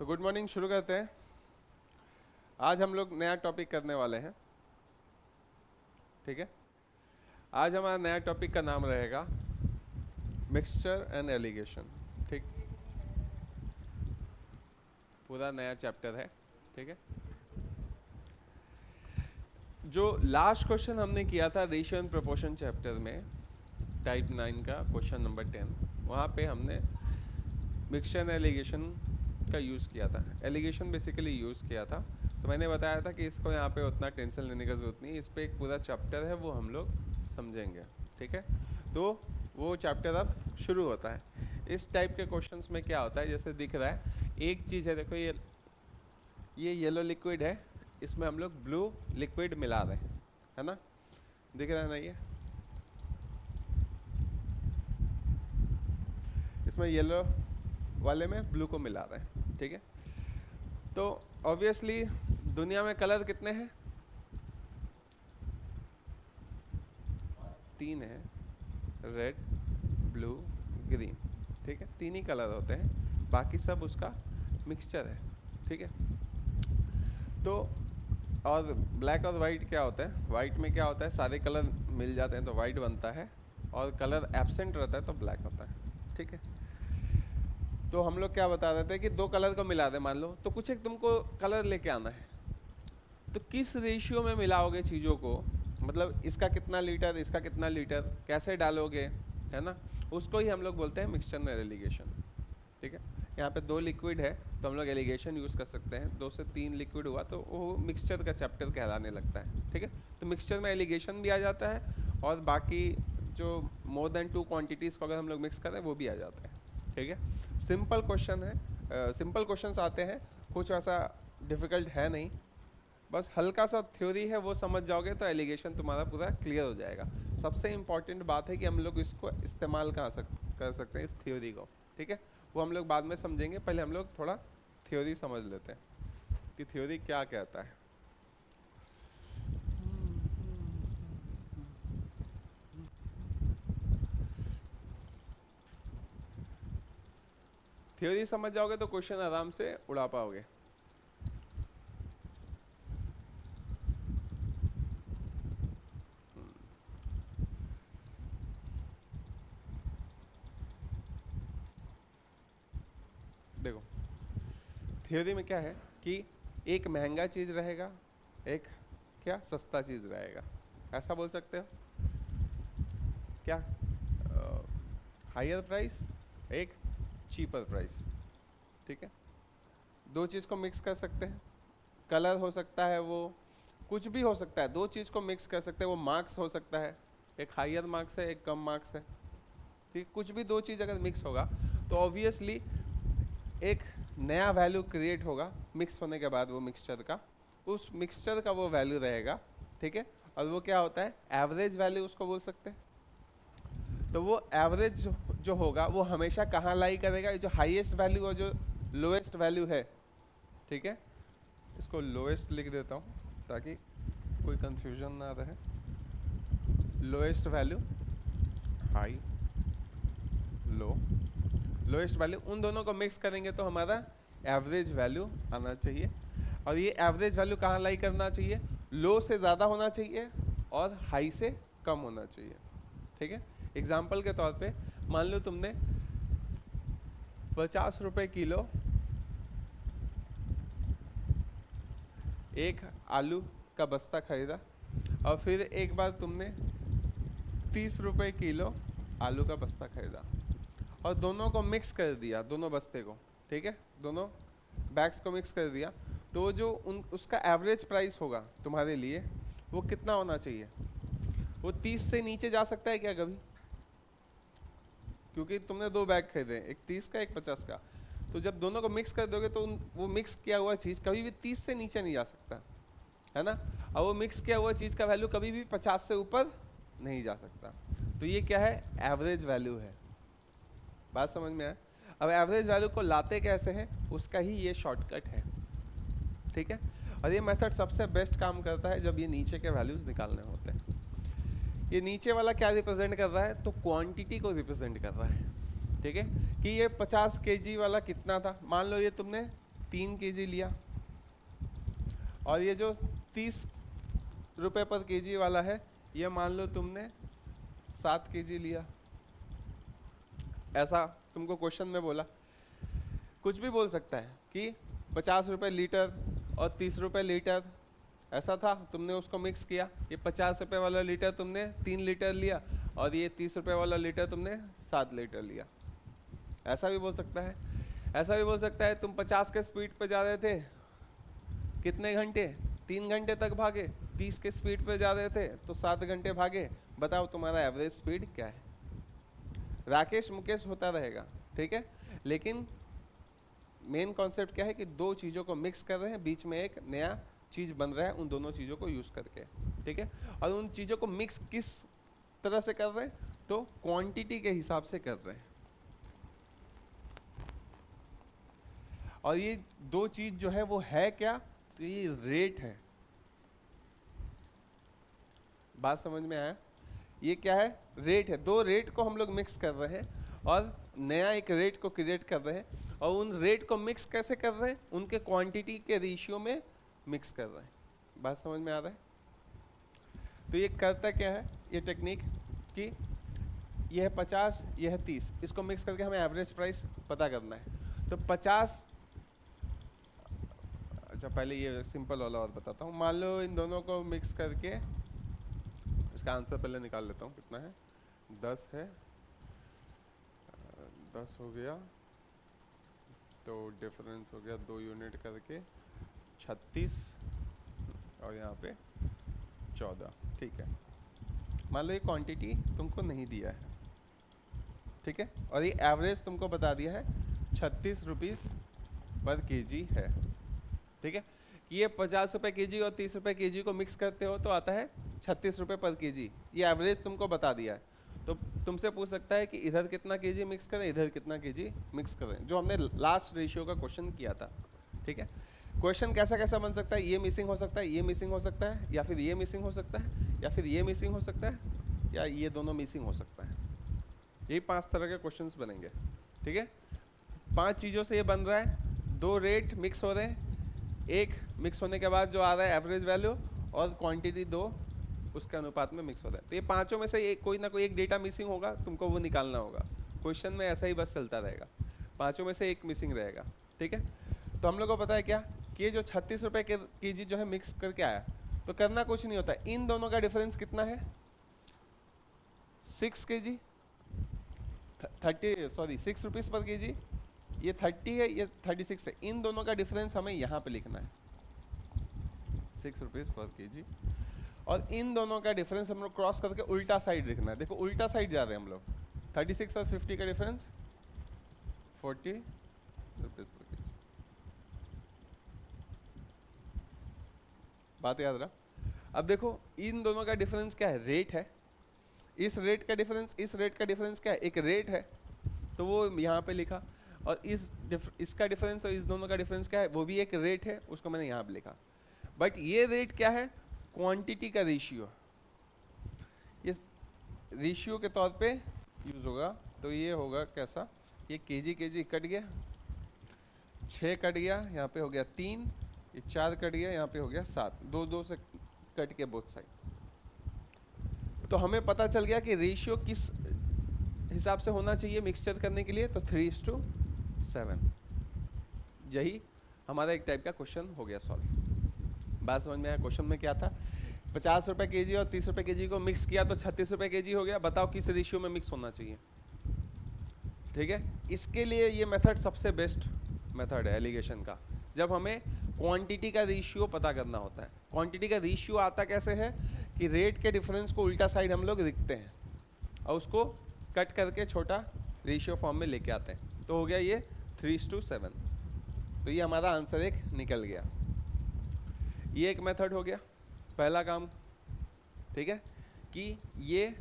तो good morning, शुरू करते हैं। आज हम लोग नया टॉपिक करने वाले हैं। ठीक है, आज हमारा नया टॉपिक का नाम रहेगा मिक्सचर एंड एलिगेशन। ठीक, पूरा नया चैप्टर है। ठीक है, जो लास्ट क्वेश्चन हमने किया था रेशियो एंड प्रोपोर्शन चैप्टर में, टाइप 9 का क्वेश्चन नंबर 10, वहाँ पे हमने मिक्सचर एंड एलिगेशन का यूज़ किया था। एलिगेशन बेसिकली यूज़ किया था, तो मैंने बताया था कि इसको यहाँ पे उतना टेंशन लेने की ज़रूरत नहीं, इस पर एक पूरा चैप्टर है वो हम लोग समझेंगे। ठीक है, तो वो चैप्टर अब शुरू होता है। इस टाइप के क्वेश्चंस में क्या होता है, जैसे दिख रहा है एक चीज़ है, देखो ये येलो लिक्विड है, इसमें हम लोग ब्लू लिक्विड मिला रहे हैं, है ना, दिख रहा है ना, ये इसमें येलो वाले में ब्लू को मिला रहे हैं। ठीक है, तो ऑब्वियसली दुनिया में कलर कितने हैं? 3 है, रेड, ब्लू, ग्रीन। ठीक है, 3 ही कलर होते हैं, बाकी सब उसका मिक्सचर है। ठीक है, तो और ब्लैक और वाइट क्या होता है? वाइट में क्या होता है, सारे कलर मिल जाते हैं तो वाइट बनता है, और कलर एब्सेंट रहता है तो ब्लैक होता है। ठीक है, तो हम लोग क्या बता रहे थे कि दो कलर को मिला दे मान लो, तो कुछ एक तुमको कलर लेके आना है, तो किस रेशियो में मिलाओगे चीज़ों को, मतलब इसका कितना लीटर, इसका कितना लीटर, कैसे डालोगे, है ना, उसको ही हम लोग बोलते हैं मिक्सचर एंड एलिगेशन। ठीक है, यहाँ पे 2 लिक्विड है तो हम लोग एलिगेशन यूज़ कर सकते हैं, 2 से 3 लिक्विड हुआ तो वो मिक्सचर का चैप्टर कहलाने लगता है। ठीक है, तो मिक्सचर में एलिगेशन भी आ जाता है, और बाकी जो मोर देन 2 क्वान्टिटीज़ को अगर हम लोग मिक्स करें वो भी आ जाता है। ठीक है, सिंपल क्वेश्चन है, सिंपल क्वेश्चंस आते हैं, कुछ ऐसा डिफ़िकल्ट है नहीं, बस हल्का सा थ्योरी है वो समझ जाओगे तो एलिगेशन तुम्हारा पूरा क्लियर हो जाएगा। सबसे इम्पॉर्टेंट बात है कि हम लोग इसको इस्तेमाल कर सकते हैं इस थ्योरी को। ठीक है, वो हम लोग बाद में समझेंगे, पहले हम लोग थोड़ा थ्योरी समझ लेते हैं कि थ्योरी क्या कहता है। थ्योरी समझ जाओगे तो क्वेश्चन आराम से उड़ा पाओगे। देखो, थ्योरी में क्या है कि एक महंगा चीज़ रहेगा, एक क्या सस्ता चीज़ रहेगा, ऐसा बोल सकते हो क्या? हायर प्राइस, एक चीपर प्राइस। ठीक है, दो चीज़ को मिक्स कर सकते हैं, कलर हो सकता है, वो कुछ भी हो सकता है, दो चीज़ को मिक्स कर सकते हैं, वो मार्क्स हो सकता है, एक हायर मार्क्स है, एक कम मार्क्स है। ठीक, कुछ भी दो चीज़ अगर मिक्स होगा तो ऑब्वियसली एक नया वैल्यू क्रिएट होगा मिक्स होने के बाद, वो मिक्सचर का, उस मिक्सचर का वो वैल्यू रहेगा। ठीक है, और वो क्या होता है, एवरेज वैल्यू उसको बोल सकते हैं। तो वो एवरेज जो होगा वो हमेशा कहाँ लाई करेगा, जो हाईएस्ट वैल्यू और जो लोएस्ट वैल्यू है। ठीक है, इसको लोएस्ट लिख देता हूँ ताकि कोई कंफ्यूजन ना रहे। लोएस्ट वैल्यू, हाई, लो, लोएस्ट वैल्यू, उन दोनों को मिक्स करेंगे तो हमारा एवरेज वैल्यू आना चाहिए। और ये एवरेज वैल्यू कहाँ लाई करना चाहिए, लो से ज़्यादा होना चाहिए और हाई से कम होना चाहिए। ठीक है, एग्जाम्पल के तौर पे मान लो तुमने 50 रुपये किलो एक आलू का बस्ता खरीदा, और फिर एक बार तुमने 30 रुपये किलो आलू का बस्ता खरीदा, और दोनों को मिक्स कर दिया, दोनों बस्ते को। ठीक है, दोनों बैग्स को मिक्स कर दिया, तो जो उसका एवरेज प्राइस होगा तुम्हारे लिए वो कितना होना चाहिए? वो 30 से नीचे जा सकता है क्या कभी? क्योंकि तुमने 2 बैग खरीदे, एक 30 का एक 50 का, तो जब दोनों को मिक्स कर दोगे तो वो मिक्स किया हुआ चीज़ कभी भी 30 से नीचे नहीं जा सकता, है ना, और वो मिक्स किया हुआ चीज़ का वैल्यू कभी भी 50 से ऊपर नहीं जा सकता। तो ये क्या है, एवरेज वैल्यू है। बात समझ में आया? अब एवरेज वैल्यू को लाते कैसे हैं, उसका ही ये शॉर्टकट है। ठीक है, और ये मेथड सबसे बेस्ट काम करता है जब ये नीचे के वैल्यूज निकालने होते हैं। ये नीचे वाला क्या रिप्रेजेंट कर रहा है, तो क्वांटिटी को रिप्रेजेंट कर रहा है। ठीक है, कि ये 50 kg वाला कितना था, मान लो ये तुमने 3 केजी लिया, और ये जो 30 रुपए पर केजी वाला है ये मान लो तुमने 7 केजी लिया, ऐसा तुमको क्वेश्चन में बोला। कुछ भी बोल सकता है कि 50 रुपए लीटर और 30 रुपए लीटर, ऐसा था, तुमने उसको मिक्स किया। ये 50 रुपए वाला लीटर तुमने 3 लीटर लिया और ये 30 रुपए वाला लीटर तुमने 7 लीटर लिया, ऐसा भी बोल सकता है। ऐसा भी बोल सकता है तुम 50 के स्पीड पे जा रहे थे, कितने घंटे, 3 घंटे तक भागे, 30 के स्पीड पे जा रहे थे तो 7 घंटे भागे, बताओ तुम्हारा एवरेज स्पीड क्या है। राकेश मुकेश होता रहेगा, ठीक है, लेकिन मेन कॉन्सेप्ट क्या है कि दो चीज़ों को मिक्स कर रहे हैं, बीच में एक नया चीज़ बन रहा है उन दोनों चीज़ों को यूज़ करके, ठीक है। और उन चीज़ों को मिक्स किस तरह से कर रहे हैं, तो क्वांटिटी के हिसाब से कर रहे हैं। और ये दो चीज़ जो है वो है क्या, तो ये रेट है। बात समझ में आया, ये क्या है, रेट है। दो रेट को हम लोग मिक्स कर रहे हैं और नया एक रेट को क्रिएट कर रहे हैं, और उन रेट को मिक्स कैसे कर रहे हैं, उनके क्वांटिटी के रेशियो में मिक्स कर रहे हैं। बात समझ में आ रहा है। तो ये करता क्या है ये टेक्निक कि यह है 50, यह है 30, इसको मिक्स करके हमें एवरेज प्राइस पता करना है। तो 50, अच्छा पहले ये सिंपल वाला और बताता हूँ। मान लो इन दोनों को मिक्स करके इसका आंसर पहले निकाल लेता हूँ कितना है, 10 है, 10 हो गया, तो डिफरेंस हो गया 2 यूनिट करके 36 और यहाँ पे 14, ठीक है। मान लो ये क्वांटिटी तुमको नहीं दिया है, ठीक है, और ये एवरेज तुमको बता दिया है 36 रुपीज़ पर केजी है, ठीक है। कि ये 50 रुपये के जी और 30 रुपये के जी को मिक्स करते हो तो आता है 36 रुपये पर केजी, ये एवरेज तुमको बता दिया है। तो तुमसे पूछ सकता है कि इधर कितना केजी मिक्स करें, इधर कितना केजी मिक्स करें, जो हमने लास्ट रेशियो का क्वेश्चन किया था, ठीक है। क्वेश्चन कैसा कैसा बन सकता है, ये मिसिंग हो सकता है, ये मिसिंग हो सकता है, या फिर ये मिसिंग हो सकता है, या फिर ये मिसिंग हो सकता है, या ये दोनों मिसिंग हो सकता है। यही 5 तरह के क्वेश्चंस बनेंगे, ठीक है। 5 चीज़ों से ये बन रहा है, 2 रेट मिक्स हो रहे हैं, एक मिक्स होने के बाद जो आ रहा है एवरेज वैल्यू, और क्वांटिटी 2 उसके अनुपात में मिक्स हो रहा है। तो ये पांचों में से एक कोई ना कोई एक डेटा मिसिंग होगा, तुमको वो निकालना होगा। क्वेश्चन में ऐसा ही बस चलता रहेगा, पांचों में से एक मिसिंग रहेगा, ठीक है। तो हम लोग को पता है क्या कि ये जो 36 रुपये के जी जो है मिक्स करके आया, तो करना कुछ नहीं होता, इन दोनों का डिफरेंस कितना है, 6 के जी 6 रुपीज़ पर के जी, ये 30 है, ये 36 है, इन दोनों का डिफरेंस हमें यहाँ पे लिखना है 6 रुपीज़ पर के जी, और इन दोनों का डिफरेंस हम लोग क्रॉस करके उल्टा साइड लिखना है। देखो उल्टा साइड जा रहे हैं हम लोग, 36 और 50 का डिफरेंस 40 रुपीज़ पर के जी। बात याद रहा। अब देखो इन दोनों का डिफरेंस क्या है, रेट है। इस रेट का डिफरेंस इस रेट का डिफरेंस क्या है, एक रेट है, तो वो यहाँ पे लिखा, और इसका डिफरेंस और इस दोनों का डिफरेंस क्या है, वो भी एक रेट है, उसको मैंने यहाँ पे लिखा। बट ये रेट क्या है, क्वांटिटी का रेशियो, इस रेशियो के तौर पे यूज होगा। तो ये होगा कैसा, ये केजी कट गया, 6 कट गया, यहाँ पे हो गया 3, ये 4 कट गया, यहाँ पे हो गया 7, 2 से कट के बोथ साइड। तो हमें पता चल गया कि रेशियो किस हिसाब से होना चाहिए मिक्सचर करने के लिए, तो 3:7। यही हमारा एक टाइप का क्वेश्चन हो गया सॉल्व। बात समझ में आया। क्वेश्चन में क्या था, 50 रुपये के जी और 30 रुपये के जी को मिक्स किया तो 36 रुपये के जी हो गया। बताओ किस रेशियो में मिक्स होना चाहिए, ठीक है। इसके लिए ये मेथड सबसे बेस्ट मेथड है एलिगेशन का, जब हमें क्वांटिटी का रेशियो पता करना होता है। क्वांटिटी का रेशियो आता कैसे है कि रेट के डिफरेंस को उल्टा साइड हम लोग लिखते हैं और उसको कट करके छोटा रेशियो फॉर्म में लेके आते हैं, तो हो गया ये 3:7। तो ये हमारा आंसर एक निकल गया। ये एक मेथड हो गया पहला काम, ठीक है, कि ये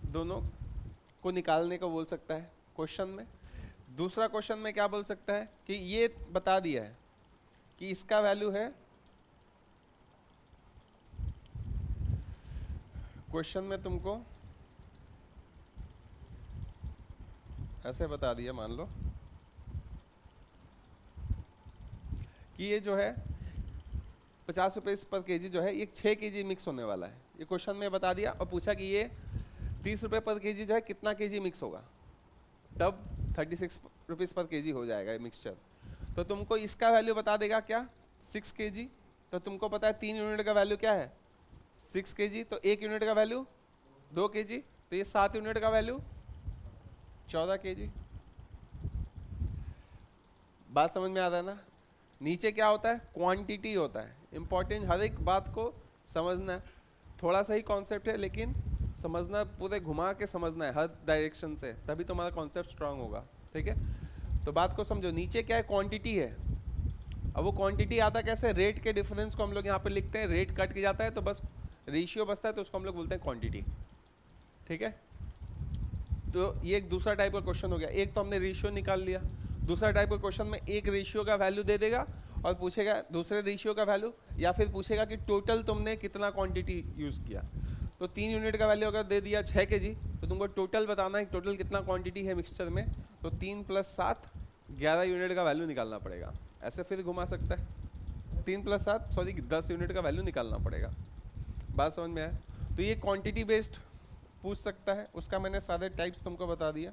दोनों को निकालने को बोल सकता है क्वेश्चन में। दूसरा क्वेश्चन में क्या बोल सकता है कि ये बता दिया है कि इसका वैल्यू है, क्वेश्चन में तुमको ऐसे बता दिया, मान लो कि ये जो है 50 रुपये पर केजी जो है ये 6 केजी मिक्स होने वाला है। ये क्वेश्चन में बता दिया और पूछा कि ये 30 रुपये पर केजी जो है कितना केजी मिक्स होगा, तब 36 रुपीज़ पर केजी हो जाएगा ये मिक्सचर। तो तुमको इसका वैल्यू बता देगा क्या, 6 केजी। तो तुमको पता है 3 यूनिट का वैल्यू क्या है, 6 केजी। तो 1 यूनिट का वैल्यू 2 केजी, तो ये 7 यूनिट का वैल्यू 14 केजी। बात समझ में आ रहा है ना। नीचे क्या होता है, क्वांटिटी होता है। इंपॉर्टेंट, हर एक बात को समझना है। थोड़ा सा ही कॉन्सेप्ट है लेकिन समझना, पूरे घुमा के समझना है हर डायरेक्शन से, तभी तुम्हारा कॉन्सेप्ट स्ट्रांग होगा। ठीक है, तो बात को समझो। नीचे क्या है, क्वांटिटी है। अब वो क्वांटिटी आता कैसे, रेट के डिफरेंस को हम लोग यहाँ पे लिखते हैं। रेट कट के जाता है तो बस रेशियो बचता है, तो उसको हम लोग बोलते हैं क्वांटिटी। ठीक है, तो ये एक दूसरा टाइप का क्वेश्चन हो गया। एक तो हमने रेशियो निकाल लिया। दूसरा टाइप का क्वेश्चन में एक रेशियो का वैल्यू दे देगा और पूछेगा दूसरे रेशियो का वैल्यू, या फिर पूछेगा कि टोटल तुमने कितना क्वांटिटी यूज़ किया। तो 3 यूनिट का वैल्यू अगर दे दिया 6 केजी, तो तुमको टोटल बताना है टोटल कितना क्वांटिटी है मिक्सचर में। तो 3 + 7 11 यूनिट का वैल्यू निकालना पड़ेगा। ऐसे फिर घुमा सकता है, 3 + 7 सॉरी 10 यूनिट का वैल्यू निकालना पड़ेगा। बात समझ में आया। तो ये क्वांटिटी बेस्ड पूछ सकता है, उसका मैंने सारे टाइप्स तुमको बता दिया।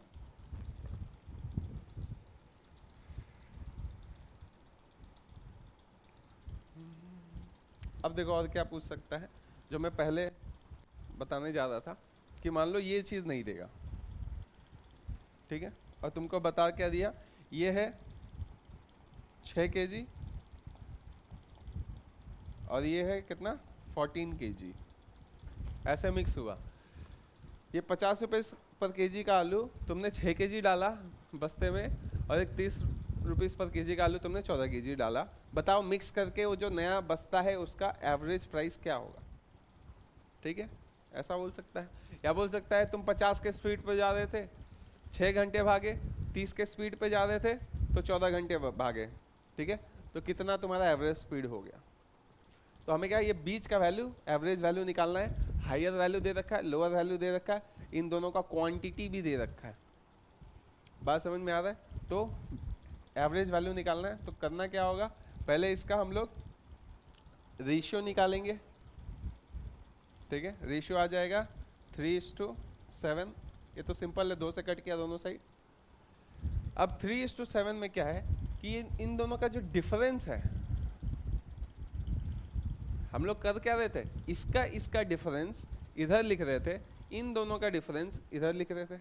अब देखो और क्या पूछ सकता है, जो मैं पहले बताने जा रहा था कि मान लो ये चीज़ नहीं देगा, ठीक है, और तुमको बता क्या दिया, ये है 6 केजी और ये है कितना 14 केजी। ऐसे मिक्स हुआ। ये 50 रुपये पर केजी का आलू तुमने 6 केजी डाला बस्ते में, और एक 30 रुपीज़ पर केजी का आलू तुमने 14 केजी डाला। बताओ मिक्स करके वो जो नया बस्ता है उसका एवरेज प्राइस क्या होगा। ठीक है, ऐसा बोल सकता है। या बोल सकता है तुम 50 के स्पीड पर जा रहे थे, 6 घंटे भागे, 30 के स्पीड पे जा रहे थे तो 14 घंटे भागे। ठीक है, तो कितना तुम्हारा एवरेज स्पीड हो गया। तो हमें क्या, ये बीच का वैल्यू, एवरेज वैल्यू निकालना है। हायर वैल्यू दे रखा है, लोअर वैल्यू दे रखा है, इन दोनों का क्वांटिटी भी दे रखा है। बात समझ में आ रहा है। तो एवरेज वैल्यू निकालना है, तो करना क्या होगा, पहले इसका हम लोग रेशियो निकालेंगे। ठीक है, रेशियो आ जाएगा 3:7। ये तो सिंपल है, 2 से कट किया दोनों साइड। अब 3:7 में क्या है कि इन दोनों का जो डिफरेंस है, हम लोग कर क्या रहे थे, इसका डिफरेंस इधर लिख रहे थे, इन दोनों का डिफरेंस इधर लिख रहे थे।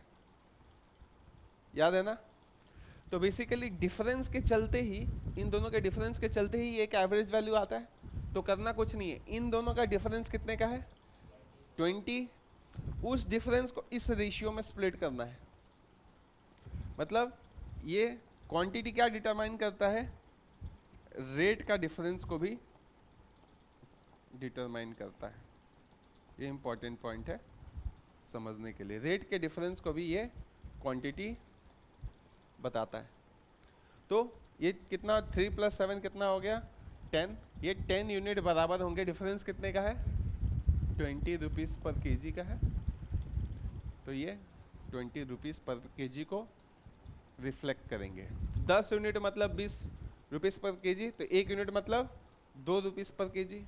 याद है ना। तो बेसिकली डिफरेंस के चलते ही, इन दोनों के डिफरेंस के चलते ही एक एवरेज वैल्यू आता है। तो करना कुछ नहीं है, इन दोनों का डिफरेंस कितने का है 20, उस डिफरेंस को इस रेशियो में स्प्लिट करना है। मतलब ये क्वांटिटी क्या डिटरमाइन करता है, रेट का डिफरेंस को भी डिटरमाइन करता है। ये इंपॉर्टेंट पॉइंट है समझने के लिए। रेट के डिफरेंस को भी ये क्वांटिटी बताता है। तो ये कितना 3 + 7 कितना हो गया 10। ये 10 यूनिट बराबर होंगे, डिफरेंस कितने का है 20 रुपीज़ पर केजी का है। तो ये 20 रुपीज़ पर केजी को रिफ्लेक्ट करेंगे। 10 यूनिट मतलब 20 रुपीज़ पर केजी, तो 1 यूनिट मतलब 2 रुपीज़ पर केजी।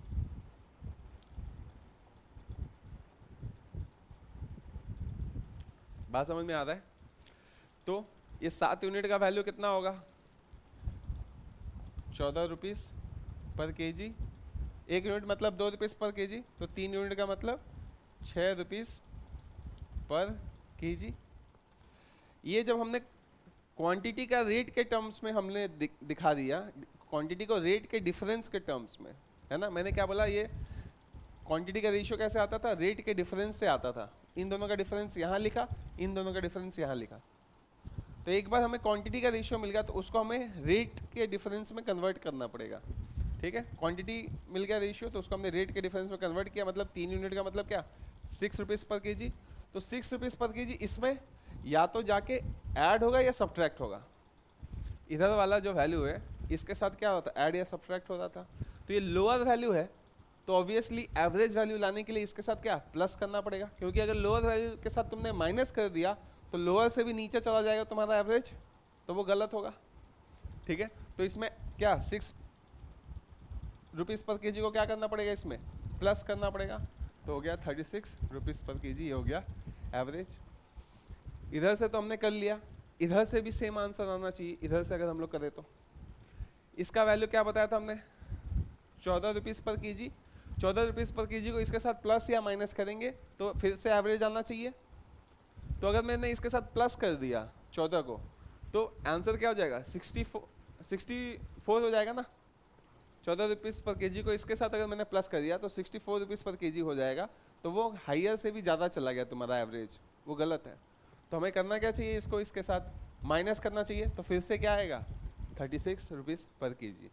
बात समझ में आ रहा है। तो ये 7 यूनिट का वैल्यू कितना होगा 14 रुपीज़ पर केजी। 1 यूनिट मतलब 2 रुपीज़ पर केजी, तो 3 यूनिट का मतलब 6 रुपीज़ पर केजी। ये जब हमने क्वांटिटी का रेट के टर्म्स में हमने दिखा दिया, क्वांटिटी को रेट के डिफरेंस के टर्म्स में, है ना। मैंने क्या बोला, ये क्वांटिटी का रेशियो कैसे आता था, रेट के डिफरेंस से आता था। इन दोनों का डिफरेंस यहाँ लिखा, इन दोनों का डिफरेंस यहाँ लिखा। तो एक बार हमें क्वांटिटी का रेशियो मिल गया तो उसको हमें रेट के डिफरेंस में कन्वर्ट करना पड़ेगा। ठीक है, क्वांटिटी मिल गया रेशियो, तो उसको हमने रेट के डिफरेंस में कन्वर्ट किया। मतलब 3 यूनिट का मतलब क्या 6 रुपीज़ पर केजी। तो 6 रुपीज़ पर केजी इसमें या तो जाके ऐड होगा या सब्ट्रैक्ट होगा। इधर वाला जो वैल्यू है इसके साथ क्या होता है, ऐड या सब्ट्रैक्ट हो जाता। तो ये लोअर वैल्यू है, तो ऑब्वियसली एवरेज वैल्यू लाने के लिए इसके साथ क्या प्लस करना पड़ेगा, क्योंकि अगर लोअर वैल्यू के साथ तुमने माइनस कर दिया तो लोअर से भी नीचे चला जाएगा तुम्हारा एवरेज, तो वो गलत होगा। ठीक है, तो इसमें क्या 6 रुपीज़ पर केजी को क्या करना पड़ेगा, इसमें प्लस करना पड़ेगा, तो हो गया 36 रुपीज़ पर केजी, ये हो गया एवरेज। इधर से तो हमने कर लिया, इधर से भी सेम आंसर आना चाहिए। इधर से अगर हम लोग करें तो इसका वैल्यू क्या बताया था हमने, 14 रुपीज़ पर केजी। 14 रुपीज़ पर केजी को इसके साथ प्लस या माइनस करेंगे तो फिर से एवरेज आना चाहिए। तो अगर मैंने इसके साथ प्लस कर दिया 14 को, तो आंसर क्या हो जाएगा, 64 हो जाएगा ना। 14 रुपीज़ पर केजी को इसके साथ अगर मैंने प्लस कर दिया तो 64 रुपीज़ पर केजी हो जाएगा। तो वो हायर से भी ज़्यादा चला गया तुम्हारा एवरेज, वो गलत है। तो हमें करना क्या चाहिए, इसको इसके साथ माइनस करना चाहिए। तो फिर से क्या आएगा, 36 रुपीज़ पर केजी।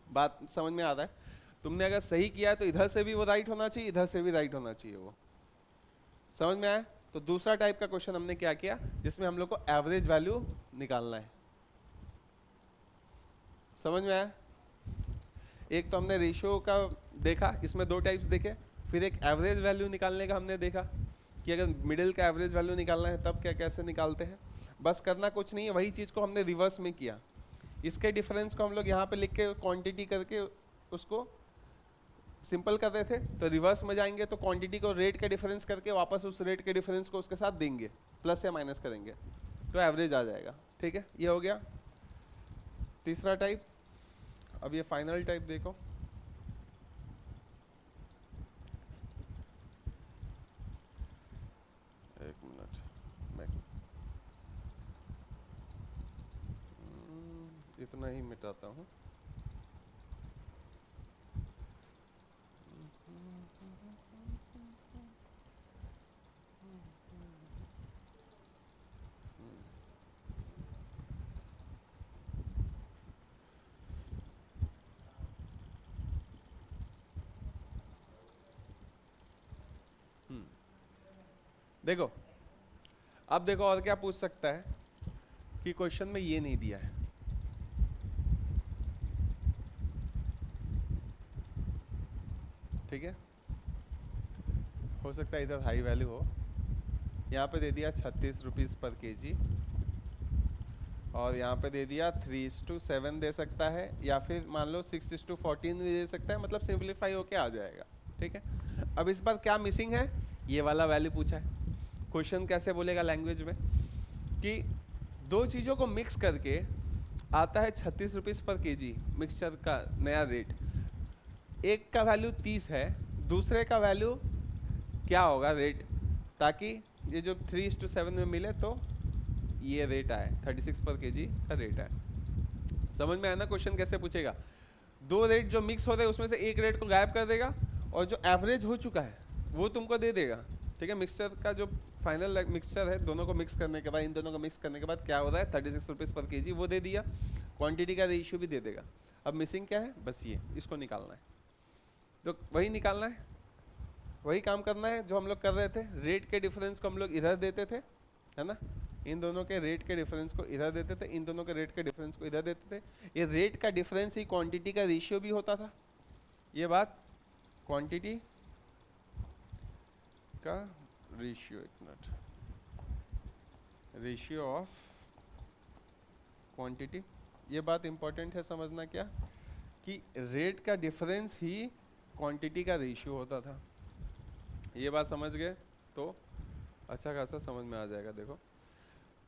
बात समझ में आ रहा है? तुमने अगर सही किया है तो इधर से भी वो राइट होना चाहिए, इधर से भी राइट होना चाहिए। वो समझ में आया? तो दूसरा टाइप का क्वेश्चन हमने क्या किया, जिसमें हम लोग को एवरेज वैल्यू निकालना है। समझ में आया? एक तो हमने रेशियो का देखा, इसमें दो टाइप्स देखे। फिर एक एवरेज वैल्यू निकालने का हमने देखा कि अगर मिडिल का एवरेज वैल्यू निकालना है तब क्या कैसे निकालते हैं। बस करना कुछ नहीं है, वही चीज़ को हमने रिवर्स में किया। इसके डिफरेंस को हम लोग यहाँ पे लिख के क्वांटिटी करके उसको सिंपल कर रहे थे। तो रिवर्स में जाएंगे तो क्वांटिटी को रेट का डिफरेंस करके वापस उस रेट के डिफरेंस को उसके साथ देंगे, प्लस या माइनस करेंगे तो एवरेज आ जाएगा। ठीक है, ये हो गया तीसरा टाइप। अब ये फाइनल टाइप देखो, एक मिनट मैं इतना ही मिटाता हूँ। देखो, अब देखो और क्या पूछ सकता है कि क्वेश्चन में ये नहीं दिया है। ठीक है, हो सकता है इधर हाई वैल्यू हो। यहाँ पे दे दिया 36 रुपीज़ पर केजी, और यहाँ पे दे दिया 3:7 दे सकता है, या फिर मान लो 6:14 भी दे सकता है। मतलब सिंप्लीफाई होके आ जाएगा। ठीक है, अब इस बार क्या मिसिंग है, ये वाला वैल्यू पूछा है। क्वेश्चन कैसे बोलेगा लैंग्वेज में कि दो चीज़ों को मिक्स करके आता है 36 रुपीज़ पर केजी मिक्सचर का नया रेट। एक का वैल्यू 30 है, दूसरे का वैल्यू क्या होगा रेट, ताकि ये जो 3:7 में मिले तो ये रेट आए, 36 पर केजी का रेट आए। समझ में आया ना क्वेश्चन कैसे पूछेगा। दो रेट जो मिक्स हो रहे हैं उसमें से एक रेट को गायब कर देगा, और जो एवरेज हो चुका है वो तुमको दे देगा। ठीक है, मिक्सचर का जो फाइनल मिक्सचर है, दोनों को मिक्स करने के बाद, इन दोनों को मिक्स करने के बाद क्या हो रहा है, 36 रुपीज़ पर केजी वो दे दिया। क्वांटिटी का रेशियो भी दे देगा। अब मिसिंग क्या है, बस ये, इसको निकालना है। तो वही निकालना है, वही काम करना है जो हम लोग कर रहे थे। रेट के डिफरेंस को हम लोग इधर देते थे, है ना। इन दोनों के रेट के डिफरेंस को इधर देते थे, इन दोनों के रेट के डिफरेंस को इधर देते थे। ये रेट का डिफरेंस ही क्वांटिटी का रेशियो भी होता था। ये बात क्वांटिटी का रेशियो, एक मिनट, रेशियो ऑफ क्वांटिटी, ये बात इंपॉर्टेंट है समझना क्या, कि रेट का डिफरेंस ही क्वांटिटी का रेशियो होता था। ये बात समझ गए तो अच्छा खासा समझ में आ जाएगा। देखो,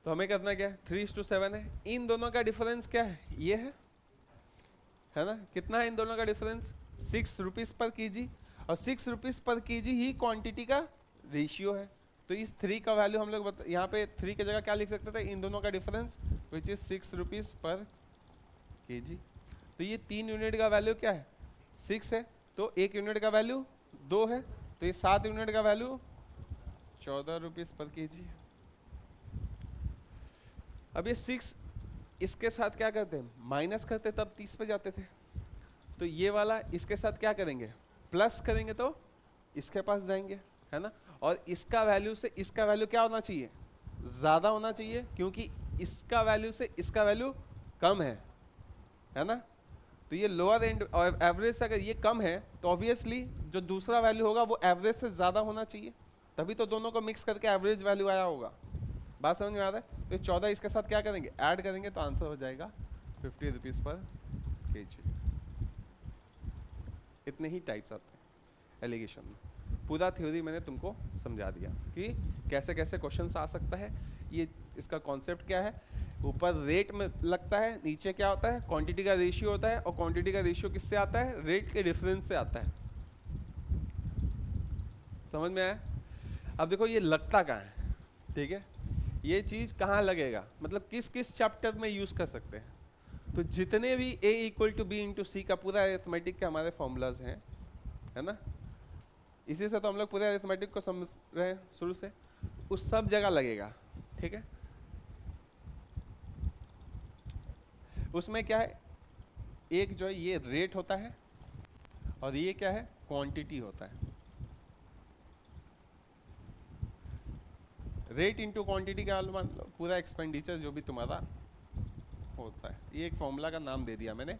तो हमें करना क्या है, 3:7 है। इन दोनों का डिफरेंस क्या है, ये है ना। कितना है इन दोनों का डिफरेंस, 6 रुपीज़ पर केजी, और 6 रुपीज़ पर केजी ही क्वांटिटी का रेशियो है। तो इस 3 का वैल्यू हम लोग यहाँ पे 3 की जगह क्या लिख सकते थे, इन दोनों का डिफरेंस विच इज 6 रुपीज़ पर केजी। तो ये 3 यूनिट का वैल्यू क्या है, 6 है। तो 1 यूनिट का वैल्यू 2 है, तो ये 7 यूनिट का वैल्यू 14 रुपीज़ पर केजी। अब ये 6 इसके साथ क्या करते हैं, माइनस करते, तब 30 पे जाते थे। तो ये वाला इसके साथ क्या करेंगे, प्लस करेंगे तो इसके पास जाएंगे, है ना। और इसका वैल्यू से इसका वैल्यू क्या होना चाहिए, ज़्यादा होना चाहिए, क्योंकि इसका वैल्यू से इसका वैल्यू कम है ना। तो ये लोअर एंड और एवरेज से अगर ये कम है तो ऑब्वियसली जो दूसरा वैल्यू होगा वो एवरेज से ज़्यादा होना चाहिए, तभी तो दोनों को मिक्स करके एवरेज वैल्यू आया होगा। बात समझ में आ रहा है। तो 14 इसके साथ क्या करेंगे, ऐड करेंगे, तो आंसर हो जाएगा 50 रुपीज़ पर केजी। इतने ही टाइप्स आते हैं एलिगेशन में। पूरा थ्योरी मैंने तुमको समझा दिया कि कैसे कैसे क्वेश्चन आ सकता है, ये इसका कॉन्सेप्ट क्या है। ऊपर रेट में लगता है, नीचे क्या होता है, क्वांटिटी का रेशियो होता है, और क्वांटिटी का रेशियो किससे आता है, रेट के डिफरेंस से आता है। समझ में आया? अब देखो ये लगता कहाँ है, ठीक है, ये चीज कहाँ लगेगा, मतलब किस किस चैप्टर में यूज कर सकते हैं। तो जितने भी a equal to B into C का पूरा अरिथमेटिक के हमारे फॉर्मूलाज हैं, है ना, इसी से तो हम लोग पूरे अरिथमेटिक को समझ रहे हैं शुरू से, उस सब जगह लगेगा, ठीक है। उसमें क्या है, एक जो है ये रेट होता है, और ये क्या है, क्वांटिटी होता है। रेट इंटू क्वांटिटी का मान लो पूरा एक्सपेंडिचर जो भी तुम्हारा होता है, ये एक फॉर्मूला का नाम दे दिया मैंने।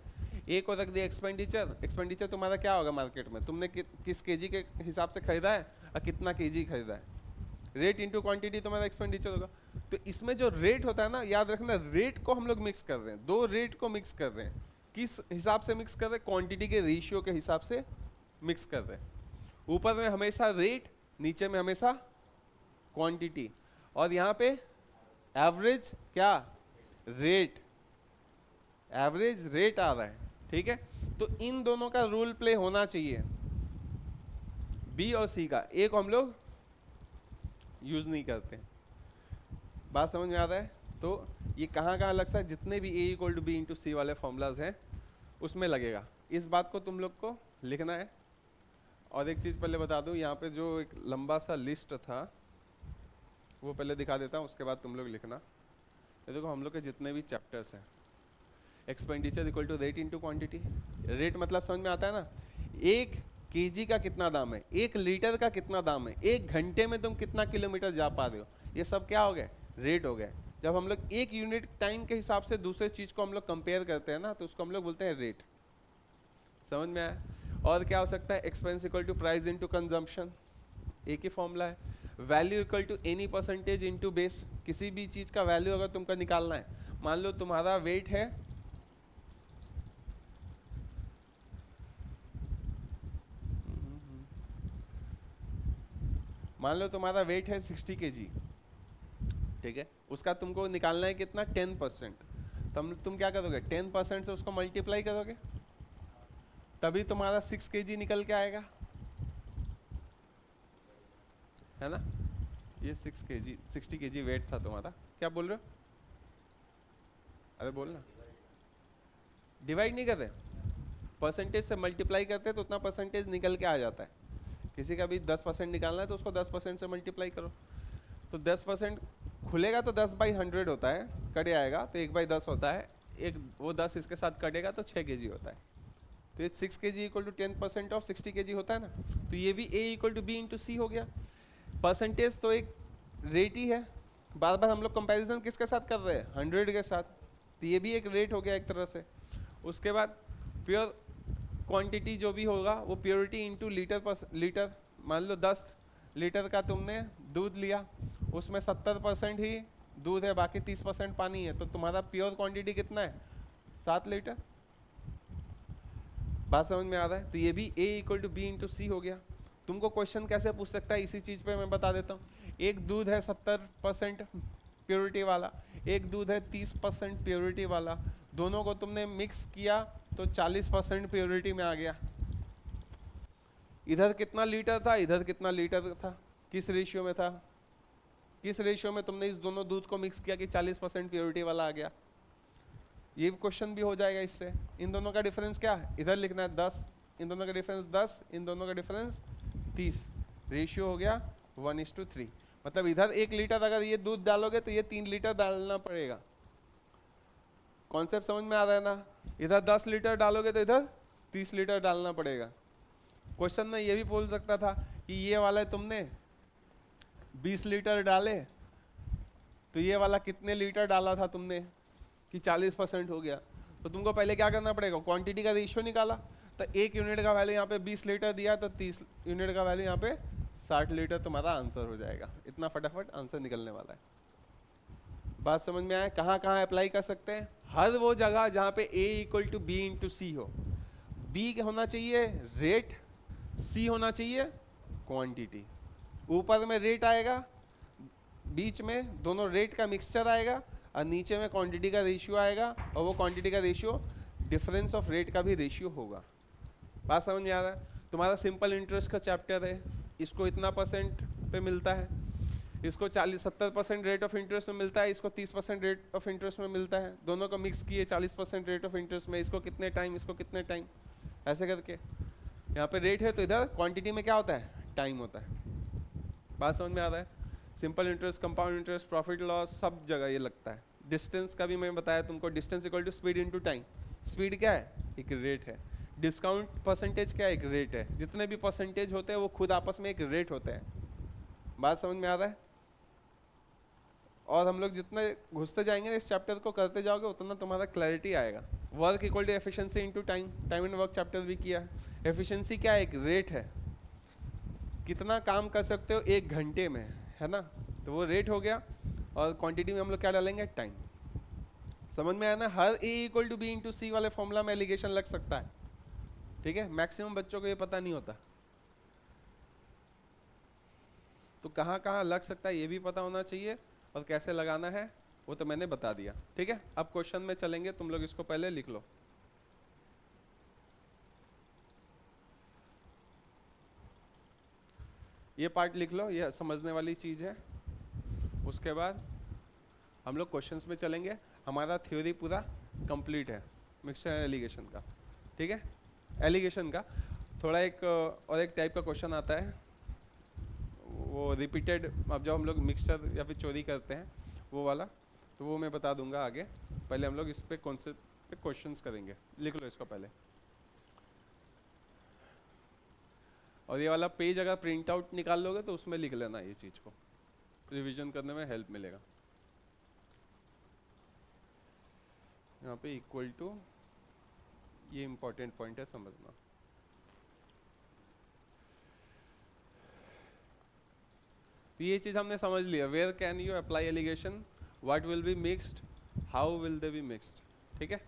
एक को रख दिया एक्सपेंडिचर, एक्सपेंडिचर तुम्हारा क्या होगा मार्केट में, तुमने किस केजी के हिसाब से खरीदा है और कितना केजी खरीदा है। रेट इंटू क्वांटिटी तुम्हारा एक्सपेंडिचर होगा। तो इसमें जो रेट होता है ना, याद रखना, रेट को हम लोग मिक्स कर रहे हैं, दो रेट को मिक्स कर रहे हैं। किस हिसाब से मिक्स कर रहे हैं, क्वांटिटी के रेशियो के हिसाब से मिक्स कर रहे हैं। ऊपर में हमेशा रेट, नीचे में हमेशा क्वांटिटी, और यहाँ पे एवरेज क्या, रेट, एवरेज रेट आ रहा है, ठीक है। तो इन दोनों का रूल प्ले होना चाहिए, बी और सी का, एक हम लोग यूज नहीं करते। बात समझ में आ रहा है? तो ये कहाँ कहाँ लग सकता है, जितने भी a equal to B into C वाले फॉर्मूलाज हैं उसमें लगेगा। इस बात को तुम लोग को लिखना है। और एक चीज़ पहले बता दूं, यहाँ पे जो एक लंबा सा लिस्ट था वो पहले दिखा देता हूँ, उसके बाद तुम लोग लिखना। ये देखो हम लोग के जितने भी चैप्टर्स हैं, expenditure equal to rate into quantity. Rate मतलब समझ में आता है ना, एक केजी का कितना दाम है, एक लीटर का कितना दाम है, एक घंटे में तुम कितना किलोमीटर जा पा रहे हो, ये सब क्या हो गया, रेट हो गया। जब हम लोग एक यूनिट टाइम के हिसाब से दूसरे चीज को हम लोग कंपेयर करते हैं ना, तो उसको हम लोग बोलते हैं रेट। समझ में आया? और क्या हो सकता है, expense equal to price into consumption, एक ही फॉर्मूला है। Value equal to any percentage into base, किसी भी चीज का वैल्यू अगर तुमको निकालना है, मान लो तुम्हारा वेट है, मान लो तुम्हारा वेट है 60 kg, ठीक है, उसका तुमको निकालना है कितना, 10%। तुम क्या करोगे, 10% से उसको मल्टीप्लाई करोगे, तभी तुम्हारा 6 kg निकल के आएगा, है ना। ये 60 kg वेट था तुम्हारा। क्या बोल रहे हो, अरे बोलना। डिवाइड नहीं करते, परसेंटेज से मल्टीप्लाई करते तो उतना परसेंटेज निकल के आ जाता है। किसी का भी 10% निकालना है तो उसको 10% से मल्टीप्लाई करो, तो 10% खुलेगा तो 10/100 होता है, कटे आएगा तो 1/10 होता है, एक वो 10 इसके साथ कटेगा तो 6 kg होता है। तो ये 6 kg equal to 10% of 60 kg होता है ना। तो ये भी a equal to B into C हो गया। परसेंटेज तो एक रेट ही है, बार बार हम लोग कंपैरिजन किसके साथ कर रहे हैं, 100 के साथ, तो ये भी एक रेट हो गया एक तरह से। उसके बाद प्योर क्वांटिटी जो भी होगा वो प्योरिटी इंटू लीटर, मान लो 10 लीटर का तुमने दूध लिया, उसमें 70% ही दूध है, बाकी 30% पानी है, तो तुम्हारा प्योर क्वांटिटी कितना है, 7 लीटर। बात समझ में आ रहा है? तो ये भी a equal to B into C हो गया। तुमको क्वेश्चन कैसे पूछ सकता है, इसी चीज पे मैं बता देता हूँ। एक दूध है 70% प्योरिटी वाला, एक दूध है 30% प्योरिटी वाला, दोनों को तुमने मिक्स किया तो 40% प्योरिटी में आ गया। इधर कितना लीटर था, इधर कितना लीटर था, किस रेशियो में था, किस रेशियो में तुमने इस दोनों दूध को मिक्स किया कि 40% प्योरिटी वाला आ गया। ये क्वेश्चन भी हो जाएगा इससे। इन दोनों का डिफरेंस क्या है, इधर लिखना है 10, इन दोनों का डिफरेंस 10, इन दोनों का डिफरेंस 30, रेशियो हो गया 1:3। मतलब इधर 1 लीटर अगर ये दूध डालोगे तो ये 3 लीटर डालना पड़ेगा। कॉन्सेप्ट समझ में आ रहा है ना? इधर 10 लीटर डालोगे तो इधर 30 लीटर डालना पड़ेगा। क्वेश्चन में ये भी बोल सकता था कि ये वाला तुमने 20 लीटर डाले तो ये वाला कितने लीटर डाला था तुमने कि 40% हो गया। तो तुमको पहले क्या करना पड़ेगा, क्वांटिटी का रेशियो निकाला, तो 1 यूनिट का वैल्यू यहाँ पे 20 लीटर दिया तो 30 यूनिट का वैल्यू यहाँ पे 60 लीटर तुम्हारा आंसर हो जाएगा। इतना फटाफट आंसर निकलने वाला है। बात समझ में आया? कहाँ कहाँ अप्लाई कर सकते हैं, हर वो जगह जहाँ पे a equal to B into C हो। बी होना चाहिए रेट, सी होना चाहिए क्वांटिटी। ऊपर में रेट आएगा, बीच में दोनों रेट का मिक्सचर आएगा, और नीचे में क्वांटिटी का रेशियो आएगा, और वो क्वांटिटी का रेशियो डिफरेंस ऑफ रेट का भी रेशियो होगा। बात समझ में आ रहा है? तुम्हारा सिंपल इंटरेस्ट का चैप्टर है, इसको इतना परसेंट पे मिलता है, इसको 40-70% रेट ऑफ इंटरेस्ट में मिलता है, इसको 30% रेट ऑफ इंटरेस्ट में मिलता है, दोनों को मिक्स किए 40% रेट ऑफ इंटरेस्ट में, इसको कितने टाइम, इसको कितने टाइम, ऐसे करके। यहाँ पे रेट है तो इधर क्वांटिटी में क्या होता है, टाइम होता है। बात समझ में आ रहा है? Simple interest, compound interest, profit loss, सब जगह ये लगता है। डिस्टेंस का भी मैं बताया तुमको, distance equal to speed into time. Speed क्या है, एक रेट है। डिस्काउंट परसेंटेज क्या है, एक रेट है। जितने भी परसेंटेज होते हैं वो खुद आपस में एक रेट होते हैं। बात समझ में आ रहा है? और हम लोग जितने घुसते जाएंगे इस चैप्टर को करते जाओगे उतना तुम्हारा क्लैरिटी आएगा। Work equal to efficiency into time, time and work chapter भी किया। एफिशिएंसी क्या है, एक रेट है, कितना काम कर सकते हो एक घंटे में, है ना, तो वो रेट हो गया। और क्वांटिटी में हम लोग क्या डालेंगे, टाइम। समझ में आया ना? हर ए equal to B into C वाले फॉर्मूला में एलिगेशन लग सकता है, ठीक है। मैक्सिमम बच्चों को ये पता नहीं होता, तो कहाँ कहाँ लग सकता है ये भी पता होना चाहिए, और कैसे लगाना है वो तो मैंने बता दिया, ठीक है। अब क्वेश्चन में चलेंगे, तुम लोग इसको पहले लिख लो। ये पार्ट लिख लो, ये समझने वाली चीज है। उसके बाद हम लोग क्वेश्चंस में चलेंगे। हमारा थ्योरी पूरा कंप्लीट है मिक्सचर एलिगेशन का, ठीक है। एलिगेशन का थोड़ा एक और एक टाइप का क्वेश्चन आता है, वो रिपीटेड, अब जब हम लोग मिक्सचर या फिर चोरी करते हैं वो वाला, तो वो मैं बता दूंगा आगे। पहले हम लोग इस पे कॉन्सेप्ट पे क्वेश्चंस करेंगे। लिख लो इसको पहले। और ये वाला पेज अगर प्रिंट आउट निकाल लोगे तो उसमें लिख लेना ये चीज़ को, रिवीजन करने में हेल्प मिलेगा। यहाँ पे इक्वल टू, ये इंपॉर्टेंट पॉइंट है समझना। तो ये चीज़ हमने समझ लिया, where can you apply alligation, what will be mixed, how will they be mixed, ठीक है।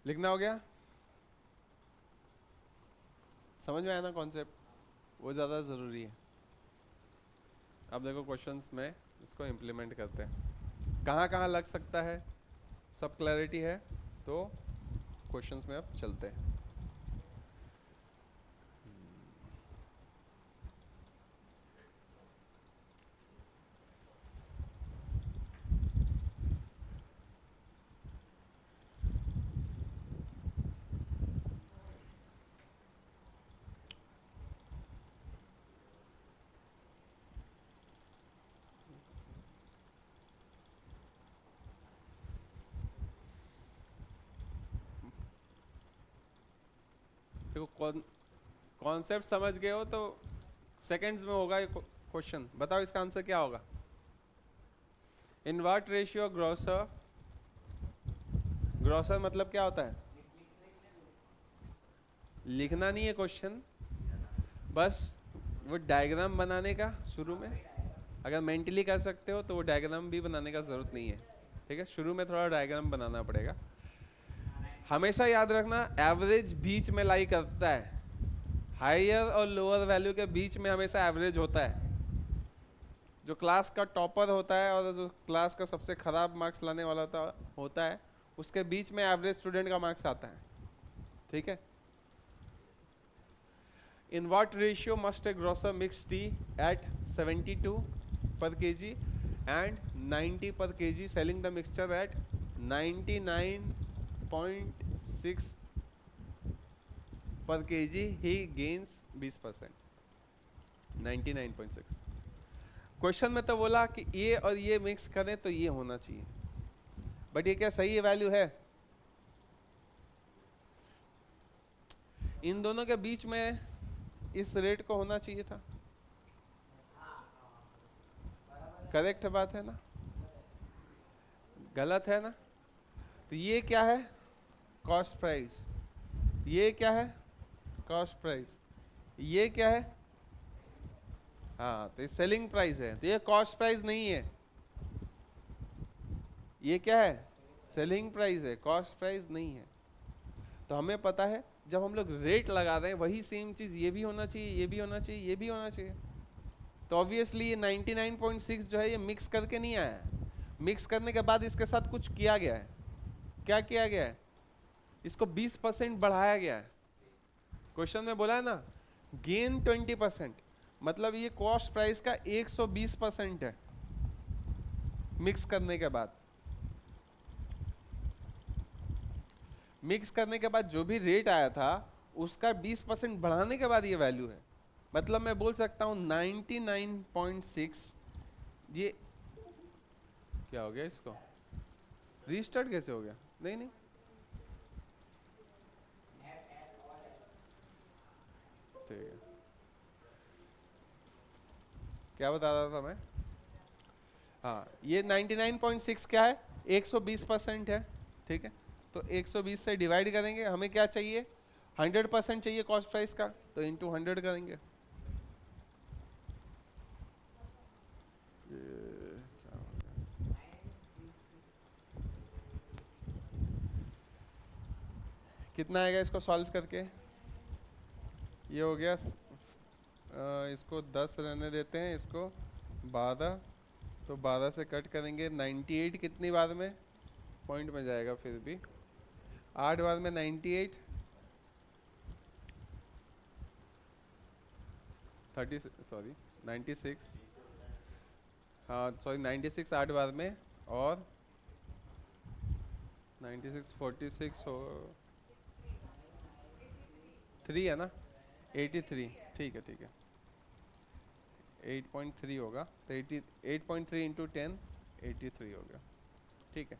लिखना हो गया, समझ में आया ना कॉन्सेप्ट? वो ज़्यादा ज़रूरी है। अब देखो क्वेश्चंस में इसको इम्प्लीमेंट करते हैं, कहाँ कहाँ लग सकता है, सब क्लैरिटी है तो क्वेश्चंस में अब चलते हैं। देखो कॉन्सेप्ट समझ गए हो तो सेकंड्स में होगा ये क्वेश्चन। बताओ इसका आंसर क्या होगा। In what ratio grocer grocer मतलब क्या होता है? लिखना नहीं है क्वेश्चन, बस वो डायग्राम बनाने का शुरू में। अगर मेंटली कर सकते हो तो वो डायग्राम भी बनाने का ज़रूरत नहीं है, ठीक है। शुरू में थोड़ा डायग्राम बनाना पड़ेगा। हमेशा याद रखना एवरेज बीच में लाई करता है, हायर और लोअर वैल्यू के बीच में हमेशा एवरेज होता है। जो क्लास का टॉपर होता है और जो क्लास का सबसे खराब मार्क्स लाने वाला होता है, उसके बीच में एवरेज स्टूडेंट का मार्क्स आता है, ठीक है। In what ratio must a grocer mix tea at 72 per kg and 90 per kg, selling the mixture at 99.6 per kg, he gains 20%। 99.6। Question में तो बोला कि ये और ये मिक्स करें तो ये होना चाहिए, बट ये क्या सही वैल्यू है? इन दोनों के बीच में इस रेट को होना चाहिए था। करेक्ट बात है ना? गलत है ना? तो ये क्या है? Cost price. ये क्या है? Cost price. ये क्या है? हाँ, तो ये सेलिंग प्राइस है, तो ये कॉस्ट प्राइस नहीं है। ये क्या है? सेलिंग प्राइस है, कॉस्ट प्राइस नहीं है। तो हमें पता है जब हम लोग रेट लगा रहे हैं वही सेम चीज़ ये भी होना चाहिए, ये भी होना चाहिए, ये भी होना चाहिए। तो ऑब्वियसली ये 99.6 जो है ये मिक्स करके नहीं आया है। मिक्स करने के बाद इसके साथ कुछ किया गया है। क्या किया गया है? इसको 20% बढ़ाया गया है। क्वेश्चन में बोला है ना गेन 20%, मतलब ये कॉस्ट प्राइस का 120% है मिक्स करने के बाद। मिक्स करने के बाद जो भी रेट आया था उसका 20% बढ़ाने के बाद ये वैल्यू है। मतलब मैं बोल सकता हूँ 99.6। ये क्या हो गया? इसको रीस्टार्ट कैसे हो गया? नहीं नहीं, ठीक है। क्या बता रहा था मैं? हाँ, ये 99.6 क्या है? 120% है, ठीक है। तो 120 से डिवाइड करेंगे, हमें क्या चाहिए? 100% चाहिए कॉस्ट प्राइस का, तो इंटू 100 करेंगे। कितना आएगा इसको सॉल्व करके? ये हो गया इसको 10 रहने देते हैं, इसको 12, तो 12 से कट करेंगे 98 कितनी बार में? पॉइंट में जाएगा फिर भी 8 बार में 98, 96, हाँ सॉरी 96 8 बार में, और 96 46 हो 3 है ना, 83, ठीक है ठीक है। 8.3 होगा, तो 8.3 इंटू 10 83 हो गया, ठीक है।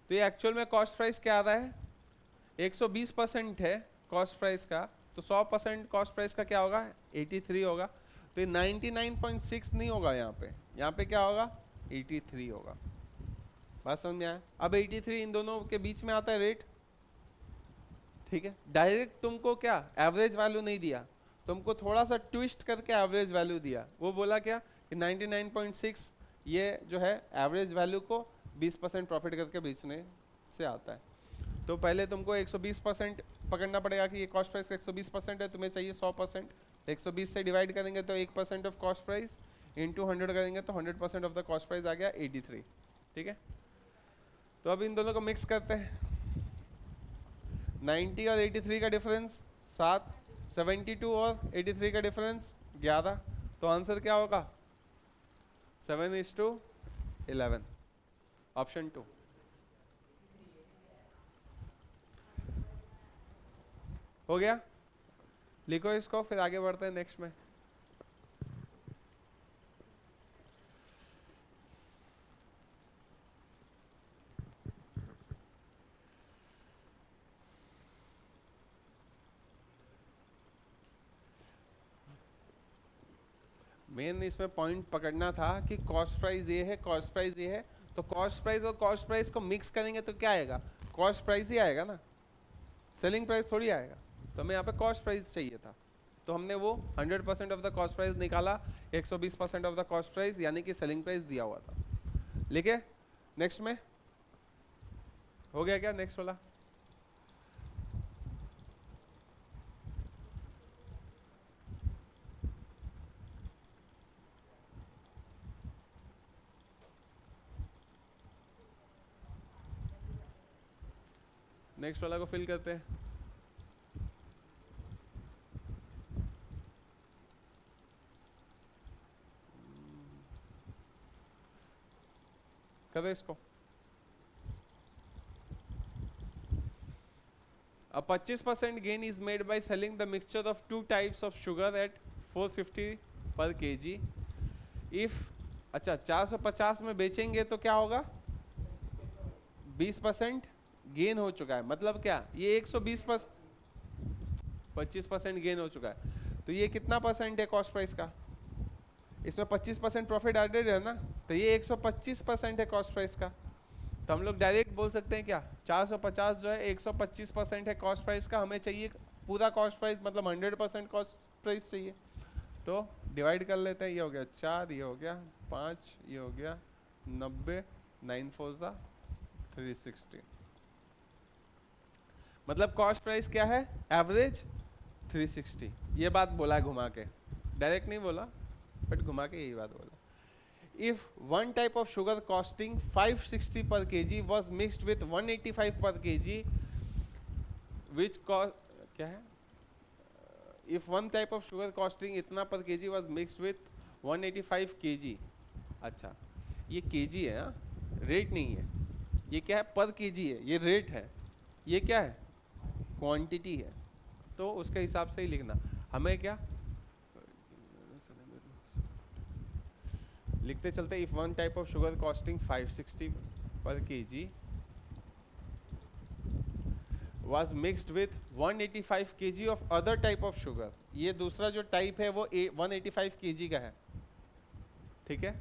तो ये एक्चुअल में कॉस्ट प्राइस क्या आ रहा है? 120% है कॉस्ट प्राइस का, तो 100% कॉस्ट प्राइस का क्या होगा? 83 होगा। तो ये 99.6 नहीं होगा, यहाँ पे क्या होगा? 83 होगा। बात समझ में आया? अब 83 इन दोनों के बीच में आता है रेट, ठीक है। डायरेक्ट तुमको क्या एवरेज वैल्यू नहीं दिया, तुमको थोड़ा सा ट्विस्ट करके एवरेज वैल्यू दिया। वो बोला क्या कि 99.6 ये जो है एवरेज वैल्यू को 20% प्रॉफिट करके बेचने से आता है। तो पहले तुमको 120% पकड़ना पड़ेगा कि ये कॉस्ट प्राइस 120% है, तुम्हें चाहिए 100%। 120 से डिवाइड करेंगे तो 1% ऑफ कॉस्ट प्राइस, इंटू 100 करेंगे तो 100% ऑफ द कॉस्ट प्राइस आ गया 83, ठीक है। तो अब इन दोनों को मिक्स करते हैं। 90 और 83 का डिफरेंस 7, 72 और 83 का डिफरेंस 11, तो आंसर क्या होगा? 7:11, ऑप्शन 2। हो गया? लिखो इसको, फिर आगे बढ़ते हैं नेक्स्ट में। मेन इसमें पॉइंट पकड़ना था कि कॉस्ट प्राइस ये है, कॉस्ट प्राइस ये है, तो कॉस्ट प्राइस और कॉस्ट प्राइस को मिक्स करेंगे तो क्या आएगा? कॉस्ट प्राइस ही आएगा ना, सेलिंग प्राइस थोड़ी आएगा। तो हमें यहाँ पे कॉस्ट प्राइस चाहिए था, तो हमने वो 100% ऑफ द कॉस्ट प्राइस निकाला, 120% ऑफ द कॉस्ट प्राइस यानी कि सेलिंग प्राइस दिया हुआ था। लिखे नेक्स्ट में, हो गया क्या नेक्स्ट वाला? नेक्स्ट वाला को फिल करते हैं। करो इसको। A 25% gain is made by selling the mixture of two types of sugar at 450 per kg. If अच्छा 450 में बेचेंगे तो क्या होगा? 20% गेन हो चुका है, मतलब क्या ये 120% 25% गेन हो चुका है। तो ये कितना परसेंट है कॉस्ट प्राइस का? इसमें 25% प्रॉफिट एडेड है ना, तो ये 125% है कॉस्ट प्राइस का। तो हम लोग डायरेक्ट बोल सकते हैं क्या, 450 जो है 125% है कॉस्ट प्राइस का, हमें चाहिए पूरा कॉस्ट प्राइस, मतलब 100% कॉस्ट प्राइस चाहिए। तो डिवाइड कर लेते हैं, ये हो गया 4, ये हो गया 5, ये हो गया 90, 9 4 360, मतलब कॉस्ट प्राइस क्या है? एवरेज 360। ये बात बोला है घुमा के, डायरेक्ट नहीं बोला बट घुमा के यही बात बोला। If one type of sugar costing 560 per kg was mixed with 185 per kg, which cost क्या है? If one type of sugar costing इतना per kg was mixed with 185 kg, अच्छा ये kg है, हाँ रेट नहीं है, ये क्या है? पर kg है, ये रेट है, ये क्या है? क्वांटिटी है। तो उसके हिसाब से ही लिखना। हमें क्या लिखते चलते, if one type of sugar costing 560 पर KG was mixed with 185 kg of other type of sugar, ये दूसरा जो टाइप है वो 185 kg का है, ठीक है,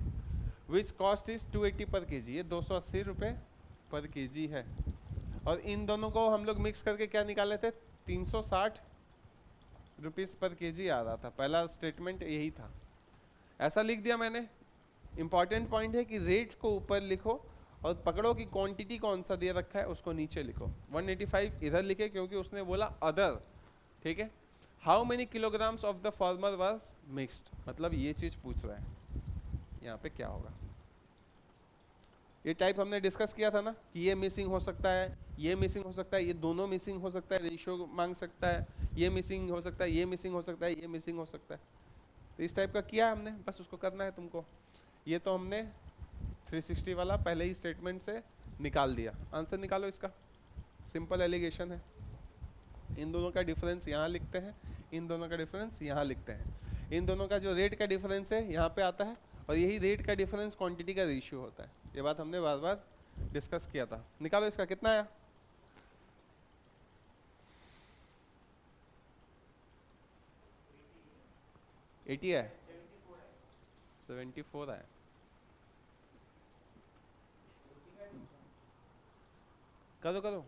which cost is 280 पर kg, ये 280 रुपये पर kg है। और इन दोनों को हम लोग मिक्स करके क्या निकाले थे? 360 रुपीज़ पर kg आ रहा था। पहला स्टेटमेंट यही था, ऐसा लिख दिया मैंने। इंपॉर्टेंट पॉइंट है कि रेट को ऊपर लिखो और पकड़ो कि क्वांटिटी कौन सा दिया रखा है उसको नीचे लिखो। 185 इधर लिखे क्योंकि उसने बोला अदर, ठीक है। How many kilograms of the former was mixed, मतलब ये चीज पूछ रहा है यहाँ पे क्या होगा। ये टाइप हमने डिस्कस किया था ना कि ये मिसिंग हो सकता है, ये मिसिंग हो सकता है, ये दोनों मिसिंग हो सकता है, रेशियो मांग सकता है, ये मिसिंग हो सकता है, ये मिसिंग हो सकता है, ये मिसिंग हो सकता है। तो इस टाइप का किया हमने, बस उसको करना है तुमको। ये तो हमने 360 वाला पहले ही स्टेटमेंट से निकाल दिया। आंसर निकालो इसका, सिंपल एलिगेशन है। इन दोनों का डिफरेंस यहाँ लिखते हैं, इन दोनों का डिफरेंस यहाँ लिखते हैं। इन दोनों का जो रेट का डिफरेंस है यहाँ पे आता है, और यही रेट का डिफरेंस क्वांटिटी का रेशियो होता है। ये बात हमने बार बार डिस्कस किया था। निकालो इसका, कितना आया? एटी है, 74 है। करो करो,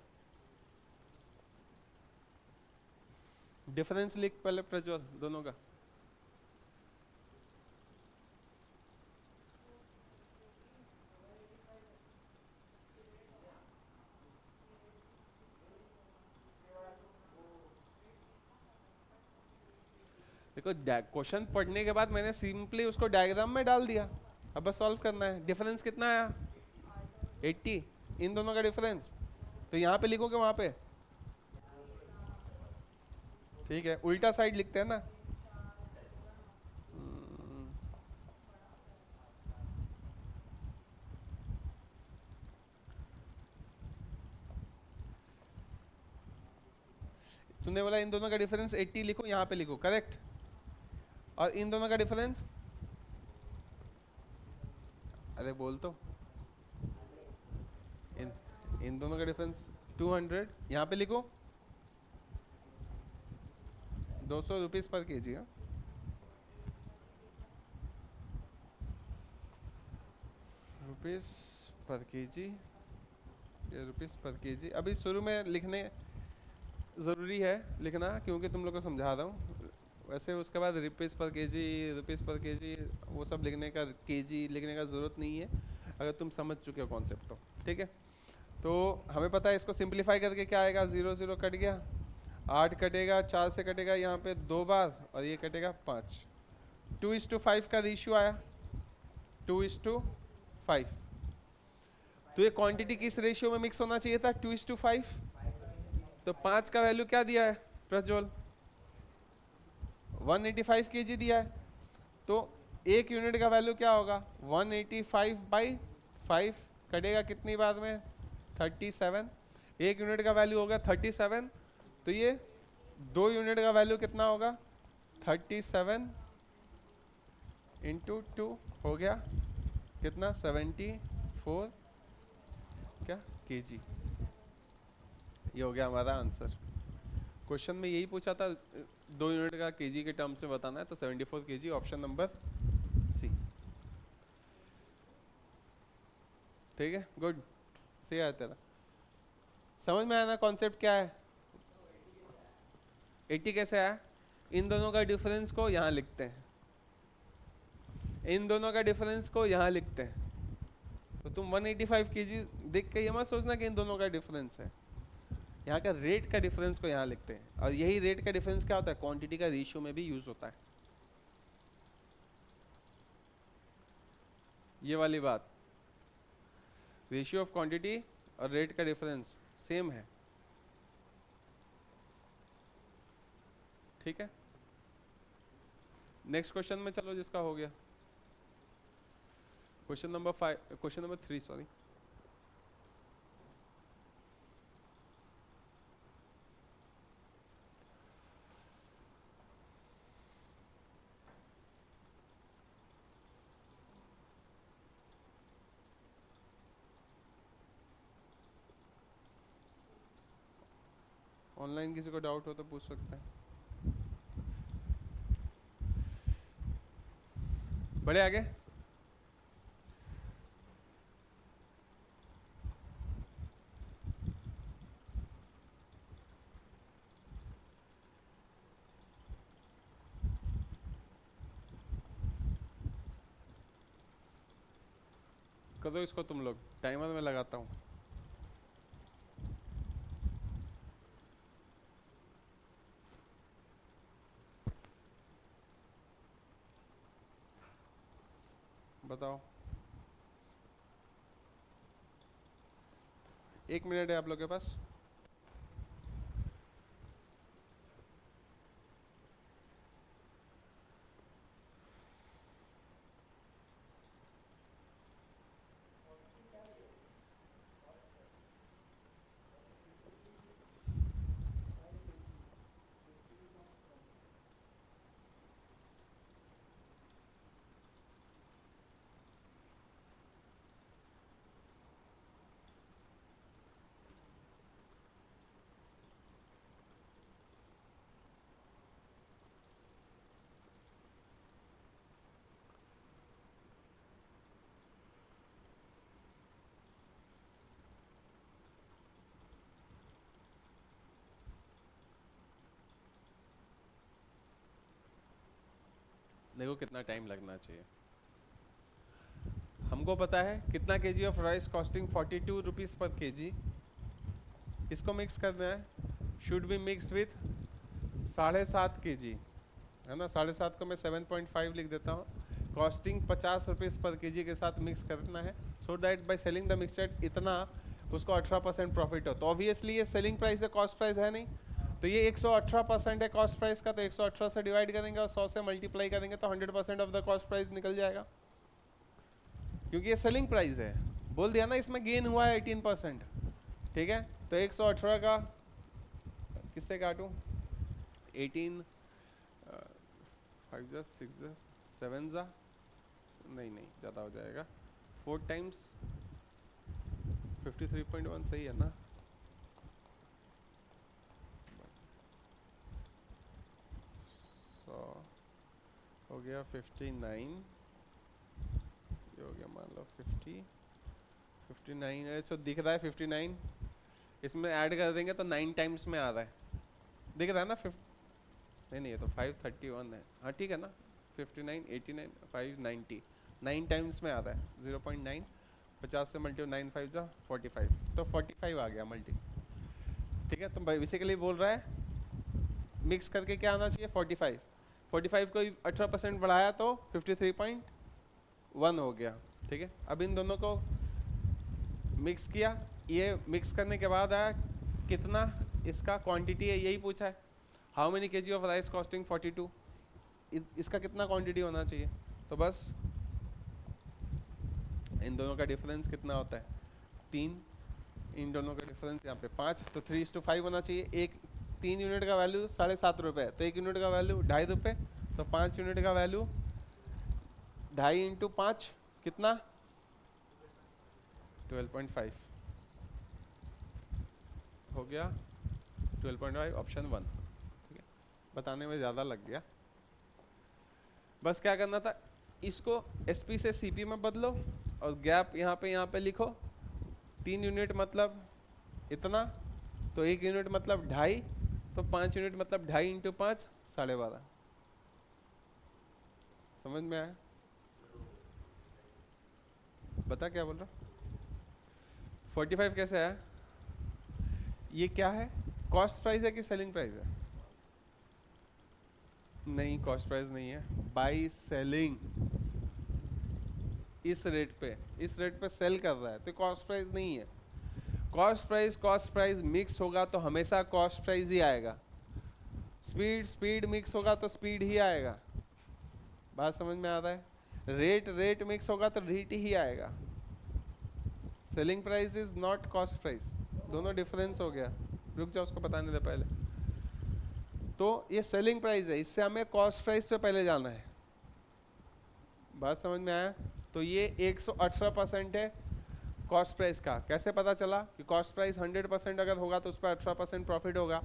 डिफरेंस लिख पहले प्रज्वल दोनों का। देखो क्वेश्चन पढ़ने के बाद मैंने सिंपली उसको डायग्राम में डाल दिया, अब बस सॉल्व करना है। डिफरेंस कितना आया? 80, इन दोनों का डिफरेंस। तो यहाँ पे लिखोगे वहां पे, ठीक है, उल्टा साइड लिखते हैं ना। तूने बोला इन दोनों का डिफरेंस 80 लिखो, यहाँ पे लिखो, करेक्ट। और इन दोनों का डिफरेंस, अरे बोल तो, इन दोनों का डिफरेंस 200, यहाँ पे लिखो 200 rupees per KG. Rupees per KG ये रुपीज़ पर केजी। अभी शुरू में लिखने ज़रूरी है लिखना, क्योंकि तुम लोग को समझा रहा हूँ। वैसे उसके बाद रुपीज़ पर केजी वो सब लिखने का, केजी लिखने का ज़रूरत नहीं है अगर तुम समझ चुके हो कॉन्सेप्ट तो। ठीक है, तो हमें पता है इसको सिंप्लीफाई करके क्या आएगा, 0 0 कट गया, 8 कटेगा, 4 से कटेगा यहाँ पे 2 बार, और ये कटेगा 5। 2:5 का रेशियो आया, 2:5। तो ये क्वांटिटी किस रेशियो में मिक्स होना चाहिए था, 2:5। तो 5 का वैल्यू क्या दिया है प्रज्वल, 185 केजी दिया है। तो एक यूनिट का वैल्यू क्या होगा, 185/5, कटेगा कितनी बार में, 37। एक यूनिट का वैल्यू होगा 37, तो ये 2 यूनिट का वैल्यू कितना होगा, 37 इंटू 2 हो गया कितना, 74 क्या केजी। ये हो गया हमारा आंसर। क्वेश्चन में यही पूछा था, 2 यूनिट का केजी के टर्म से बताना है, तो 74 केजी, ऑप्शन नंबर सी। ठीक है, गुड, सही आया तेरा। समझ में आया ना कॉन्सेप्ट क्या है। 80 कैसे आया, इन दोनों का डिफरेंस को यहाँ लिखते हैं, इन दोनों का डिफरेंस को यहाँ लिखते हैं। तो तुम 185 केजी देख के ये मत सोचना कि इन दोनों का डिफरेंस है, यहाँ का रेट का डिफरेंस को यहाँ लिखते हैं। और यही रेट का डिफरेंस क्या होता है, क्वांटिटी का रेशियो में भी यूज होता है। ये वाली बात, रेशियो ऑफ क्वांटिटी और रेट का डिफरेंस सेम है। ठीक है, नेक्स्ट क्वेश्चन में चलो, जिसका हो गया क्वेश्चन नंबर 3 सॉरी। ऑनलाइन किसी को डाउट हो तो पूछ सकते हैं। बड़े आगे, करो इसको तुम लोग, टाइमर में लगाता हूँ। बताओ, 1 मिनट है आप लोग के पास। देखो कितना टाइम लगना चाहिए। हमको पता है कितना KG of rice costing 42 rupees पर केजी। इसको मिक्स करना है, should be mix with 7.5 KG, है ना। 7.5 को मैं 7.5 लिख देता हूँ। कॉस्टिंग 50 रुपीज़ पर केजी के साथ मिक्स करना है, so that by selling the mixture इतना उसको 18% प्रॉफिट हो। तो ऑब्वियसली ये सेलिंग प्राइस है, कॉस्ट प्राइस है नहीं। तो ये 118% है कॉस्ट प्राइस का, तो 118 से डिवाइड करेंगे और 100 से मल्टीप्लाई करेंगे तो 100% ऑफ द कॉस्ट प्राइस निकल जाएगा, क्योंकि ये सेलिंग प्राइस है। बोल दिया ना, इसमें गेन हुआ है 18%। ठीक है, तो 118 का किससे काटूँ, 18 5 जा 6 जा 7 जा, नहीं ज़्यादा हो जाएगा, 4 टाइम्स 53.1 सही है ना। हो गया 59, ये हो गया मान लो 50, 59 है, तो दिख रहा है 59, इसमें ऐड कर देंगे तो 9 टाइम्स में आ रहा है, दिख रहा है ना नहीं ये तो 531 है, हाँ ठीक है ना, 59 89 590 9 टाइम्स में आ रहा है, 0.9 50 से मल्टी 9 5 जा 45, तो 45 आ गया मल्टी, ठीक है। तो बेसिकली बोल रहा है मिक्स करके क्या आना चाहिए 45 को 18% बढ़ाया तो 53.1 हो गया, ठीक है। अब इन दोनों को मिक्स किया, ये मिक्स करने के बाद आया कितना इसका क्वांटिटी है, यही पूछा है, how many KG of rice costing 42, इसका कितना क्वांटिटी होना चाहिए, तो बस इन दोनों का डिफरेंस कितना होता है 3, इन दोनों का डिफरेंस यहाँ पे 5, तो 3:5 होना चाहिए। एक 3 यूनिट का वैल्यू 7.5 रुपये है, तो 1 यूनिट का वैल्यू 2.5 रुपये, तो 5 यूनिट का वैल्यू 2.5 इंटू 5 कितना 12.5 हो गया, 12.5 ऑप्शन 1, ठीक है। बताने में ज़्यादा लग गया, बस क्या करना था, इसको एसपी से सीपी में बदलो और गैप यहाँ पे लिखो, 3 यूनिट मतलब इतना, तो 1 यूनिट मतलब 2.5, तो 5 यूनिट मतलब 2.5 इंटू 5 12.5, समझ में आया? बता क्या बोल रहा, 45 कैसे आया? ये क्या है, कॉस्ट प्राइस है कि सेलिंग प्राइस है? नहीं कॉस्ट प्राइस नहीं है, बाई सेलिंग, इस रेट पे सेल कर रहा है, तो कॉस्ट प्राइस नहीं है। कॉस्ट प्राइस मिक्स होगा तो हमेशा कॉस्ट प्राइस ही आएगा, स्पीड मिक्स होगा तो स्पीड ही आएगा, बात समझ में आ रहा है? रेट मिक्स होगा तो रेट ही आएगा, selling price is not cost price, दोनों डिफरेंस हो गया। रुक जाओ उसको बताने दे पहले, तो ये सेलिंग प्राइस है, इससे हमें कॉस्ट प्राइस पे पहले जाना है, बात समझ में आया? तो ये 118% है कॉस्ट प्राइस का। कैसे पता चला कि कॉस्ट प्राइस 100% अगर होगा तो उस पर 18% प्रॉफिट होगा,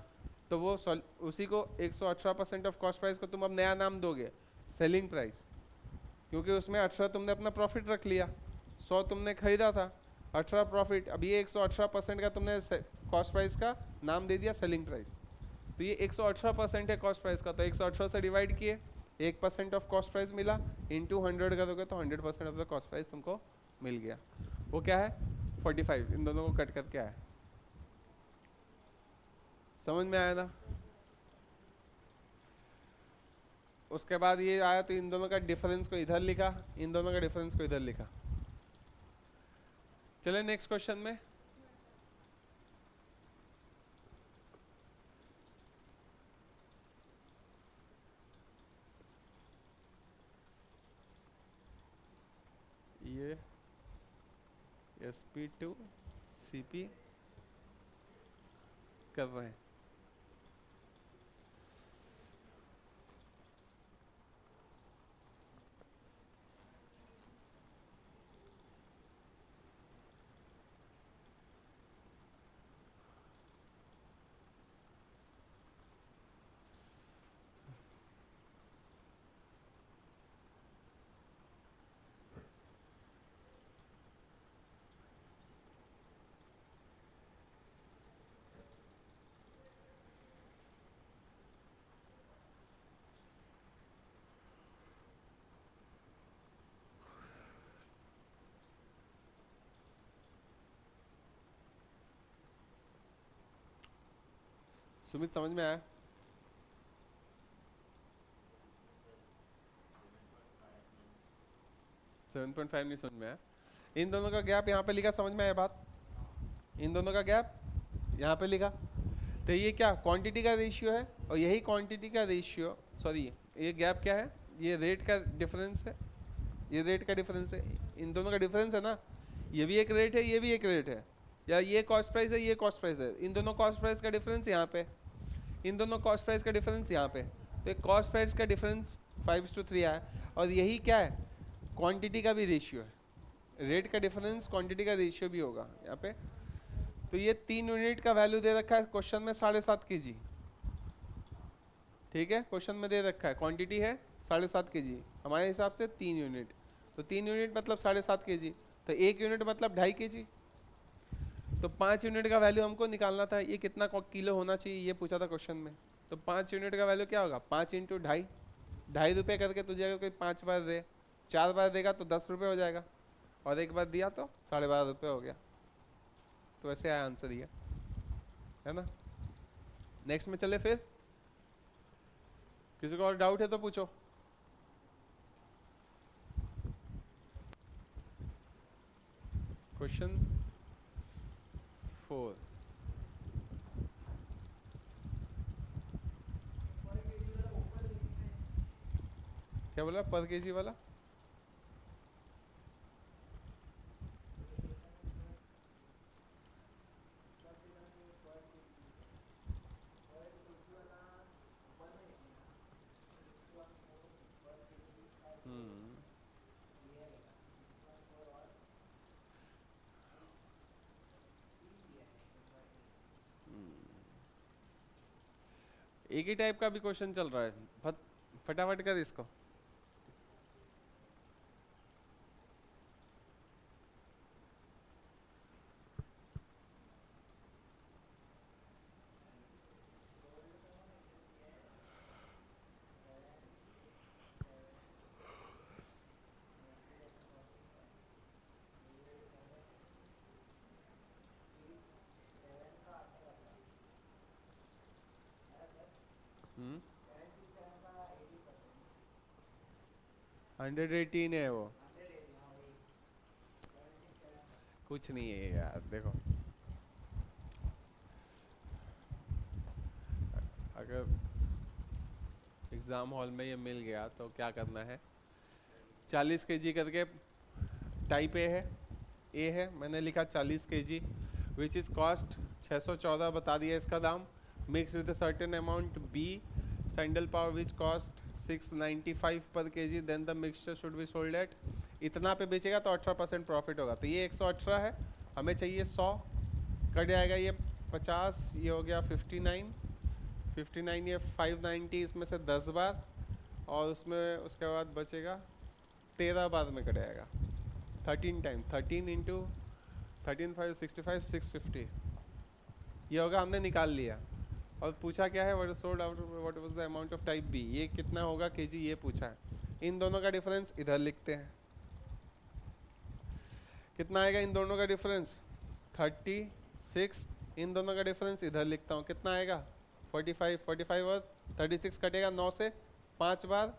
तो वो उसी को 118% ऑफ कॉस्ट प्राइस को तुम अब नया नाम दोगे सेलिंग प्राइस, क्योंकि उसमें 18 तुमने अपना प्रॉफिट रख लिया, 100 तुमने खरीदा था, 18 प्रॉफिट, अब ये 118% का तुमने कॉस्ट प्राइस का नाम दे दिया सेलिंग प्राइस, तो ये 118% है कॉस्ट प्राइस का, तो 118 से डिवाइड किए 1% ऑफ कॉस्ट प्राइस मिला, इंटू 100 करोगे तो 100% ऑफ द कॉस्ट प्राइस तुमको मिल गया, वो क्या है 45, इन दोनों को कट कर क्या है, समझ में आया ना? उसके बाद ये आया तो इन दोनों का डिफरेंस को इधर लिखा, इन दोनों का डिफरेंस को इधर लिखा। चले नेक्स्ट क्वेश्चन में, ये SP2 CP कर रहे हैं, सुमित समझ में आया? सेवन 7.5 नहीं समझ में आया? इन दोनों का गैप यहाँ पे लिखा, समझ में आया बात? इन दोनों का गैप यहाँ पे लिखा, तो ये क्या क्वांटिटी का रेशियो है, और यही क्वांटिटी का रेशियो, सॉरी ये गैप क्या है, ये रेट का डिफरेंस है, ये रेट का डिफरेंस है, इन दोनों का डिफरेंस है ना, ये भी एक रेट है, ये भी एक रेट है, या ये कॉस्ट प्राइस है, ये कॉस्ट प्राइस है, इन दोनों कॉस्ट प्राइस का डिफरेंस यहाँ पे, इन दोनों कॉस्ट प्राइस का डिफरेंस यहाँ पे, तो एक कॉस्ट प्राइस का डिफरेंस 5:3 आया, और यही क्या है क्वांटिटी का भी रेशियो है, रेट का डिफरेंस क्वांटिटी का रेशियो भी होगा यहाँ पे। तो ये 3 यूनिट का वैल्यू दे रखा है क्वेश्चन में 7.5 kg, ठीक है, क्वेश्चन में दे रखा है क्वांटिटी है 7.5 kg, हमारे हिसाब से 3 यूनिट, तो 3 यूनिट मतलब 7.5 kg, तो 1 यूनिट मतलब 2.5 kg। तो 5 यूनिट का वैल्यू हमको निकालना था, ये कितना किलो होना चाहिए ये पूछा था क्वेश्चन में। तो 5 यूनिट का वैल्यू क्या होगा, 5 इंटू 2.5, 2.5 रुपये करके तुझे अगर कोई 5 बार दे, 4 बार देगा तो 10 रुपये हो जाएगा, और एक बार दिया तो 12.5 रुपये हो गया। तो ऐसे आया आंसर ये, है ना। नेक्स्ट में चले फिर, किसी को और डाउट है तो पूछो। क्वेश्चन 4, क्या बोला पर केजी वाला? हम्म, एक ही टाइप का भी क्वेश्चन चल रहा है, फटाफट कर इसको। हम्म, 118 है वो, कुछ नहीं है यार। देखो अगर एग्ज़ाम हॉल में ये मिल गया तो क्या करना है, 40 kg करके टाइप ए है, मैंने लिखा 40 kg, विच इज़ कॉस्ट 614 बता दिया इसका दाम, mix with certain amount B sandal powder which cost 695 per kg, then the mixture should be sold at, इतना पे बेचेगा तो 18% प्रॉफिट होगा। तो ये 118 है, हमें चाहिए 100, कट जाएगा ये 50, ये हो गया 59, 59 ये 590, इसमें से 10 बार, और उसमें उसके बाद बचेगा 13 बार में कट जाएगा, 13 टाइम, 13 इंटू 13 5 65 650, ये होगा, हमने निकाल लिया। और पूछा क्या है, what sold out, what was the amount of type B, ये कितना होगा केजी ये पूछा है। इन दोनों का डिफरेंस इधर लिखते हैं, कितना आएगा इन दोनों का डिफरेंस 36, इन दोनों का डिफरेंस इधर लिखता हूँ, कितना आएगा 45, 45 और 36 कटेगा 9 से, 5 बार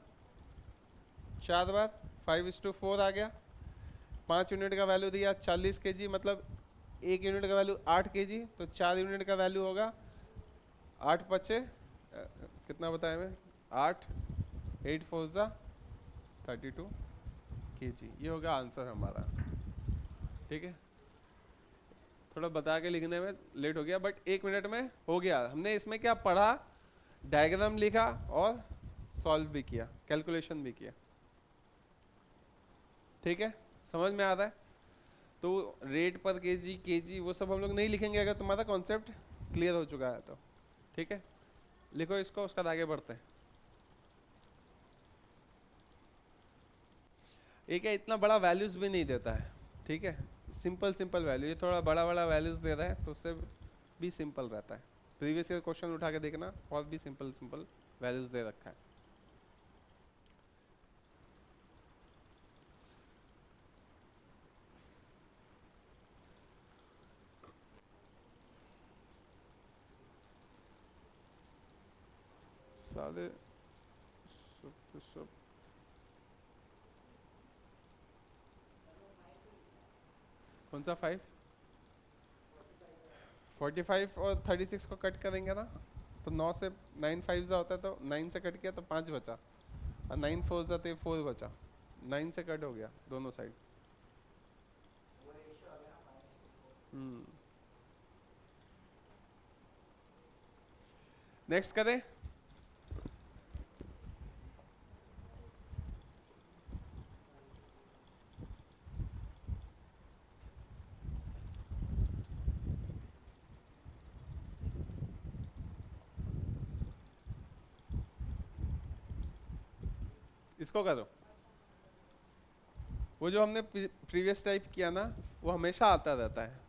4 बार 5:4 आ गया। 5 यूनिट का वैल्यू दिया 40 kg, मतलब 1 यूनिट का वैल्यू 8 kg, तो 4 यूनिट का वैल्यू होगा 8 बचे कितना बताया मैं, 8 8 4 32 kg, ये होगा आंसर हमारा। ठीक है, थोड़ा बता के लिखने में लेट हो गया, बट 1 मिनट में हो गया। हमने इसमें क्या पढ़ा, डायग्राम लिखा और सॉल्व भी किया, कैलकुलेशन भी किया। ठीक है, समझ में आ रहा है। तो रेट पर केजी वो सब हम लोग नहीं लिखेंगे अगर तुम्हारा कॉन्सेप्ट क्लियर हो चुका है तो। ठीक है, लिखो इसको, उसका आगे बढ़ते हैं। ये क्या इतना बड़ा वैल्यूज भी नहीं देता है, ठीक है, सिंपल सिंपल वैल्यू, ये थोड़ा बड़ा बड़ा वैल्यूज दे रहा है तो उससे भी सिंपल रहता है। प्रीवियस ईयर क्वेश्चन उठा के देखना, और भी सिंपल सिंपल वैल्यूज दे रखा है। सारे सब कौन सा 5, 45 और 36 को कट करेंगे ना, तो 9 से 9 5 होता है, तो 9 से कट किया तो 5 बचा, और 9 4 तो 4 बचा, 9 से कट हो गया दोनों साइड। नेक्स्ट करें, इसको करो। वो जो हमने प्रीवियस टाइप किया ना वो हमेशा आता रहता है,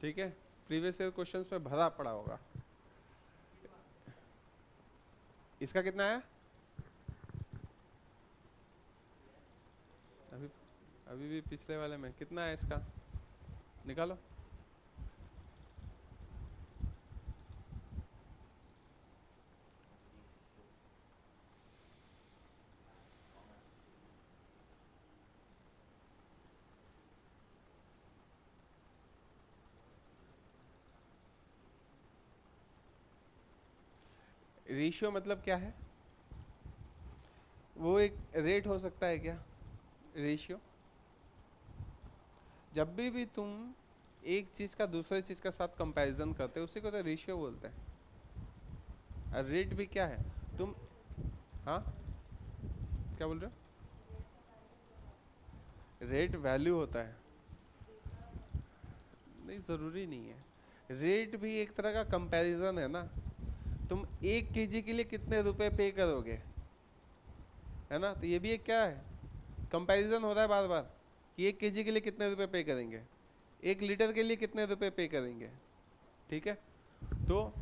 ठीक है, प्रीवियस ईयर क्वेश्चंस में भरा पड़ा होगा। इसका कितना है अभी? अभी भी पिछले वाले में कितना है इसका, निकालो। रेशियो मतलब क्या है? वो एक रेट हो सकता है क्या रेशियो? जब भी तुम एक चीज का दूसरे चीज के साथ कंपैरिजन करते हो उसी को तो रेशियो बोलते हैं। और रेट भी क्या है? तुम, हाँ क्या बोल रहे हो? रेट वैल्यू होता है? नहीं, जरूरी नहीं है। रेट भी एक तरह का कंपैरिजन है ना। तुम 1 kg के लिए कितने रुपए पे करोगे, है ना? तो ये भी एक क्या है, कंपैरिजन हो रहा है बार बार कि 1 kg के लिए कितने रुपए पे करेंगे, 1 लीटर के लिए कितने रुपए पे करेंगे, ठीक है। तो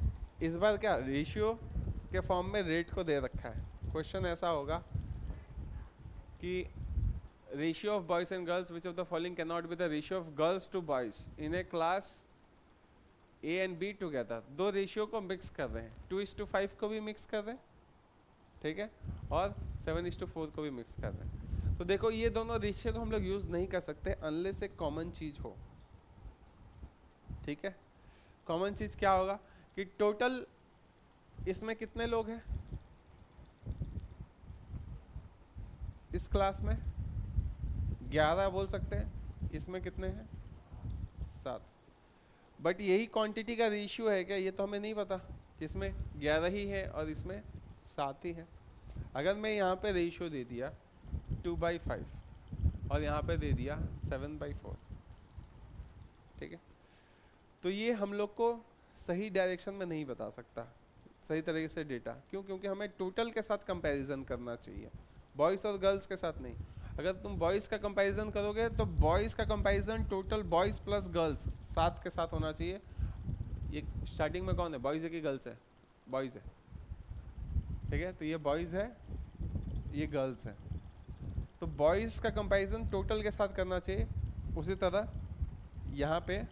इस बार क्या रेशियो के फॉर्म में रेट को दे रखा है। क्वेश्चन ऐसा होगा कि ratio of boys and girls which of the following can not be the ratio of girls to boys in a class A and B together. दो रेशियो को मिक्स कर रहे हैं, 2:5 को भी मिक्स कर रहे हैं, ठीक है, और 7:4 को भी मिक्स कर रहे हैं। तो देखो ये दोनों रेशियो को हम लोग यूज नहीं कर सकते अनलेस एक कॉमन चीज हो, ठीक है। कॉमन चीज क्या होगा कि टोटल इसमें कितने लोग हैं इस क्लास में, 11 बोल सकते हैं। इसमें कितने हैं, 7। बट यही क्वांटिटी का रेशियो है क्या, ये तो हमें नहीं पता। इसमें 11 ही है और इसमें 7 ही है। अगर मैं यहाँ पे रेशियो दे दिया 2/5 और यहाँ पे दे दिया 7/4, ठीक है, तो ये हम लोग को सही डायरेक्शन में नहीं बता सकता सही तरीके से डेटा। क्यों? क्योंकि हमें टोटल के साथ कंपैरिजन करना चाहिए, बॉयज़ और गर्ल्स के साथ नहीं। अगर तुम बॉयज़ का कंपैरिजन करोगे तो बॉयज़ का comparison total boys plus girls 7 के साथ होना चाहिए। ये स्टार्टिंग में कौन है, बॉयज़ है कि गर्ल्स है? बॉयज़ है, ठीक है। तो ये बॉयज़ है, ये गर्ल्स है। तो बॉयज़ का कंपैरिजन टोटल के साथ करना चाहिए। उसी तरह यहाँ पे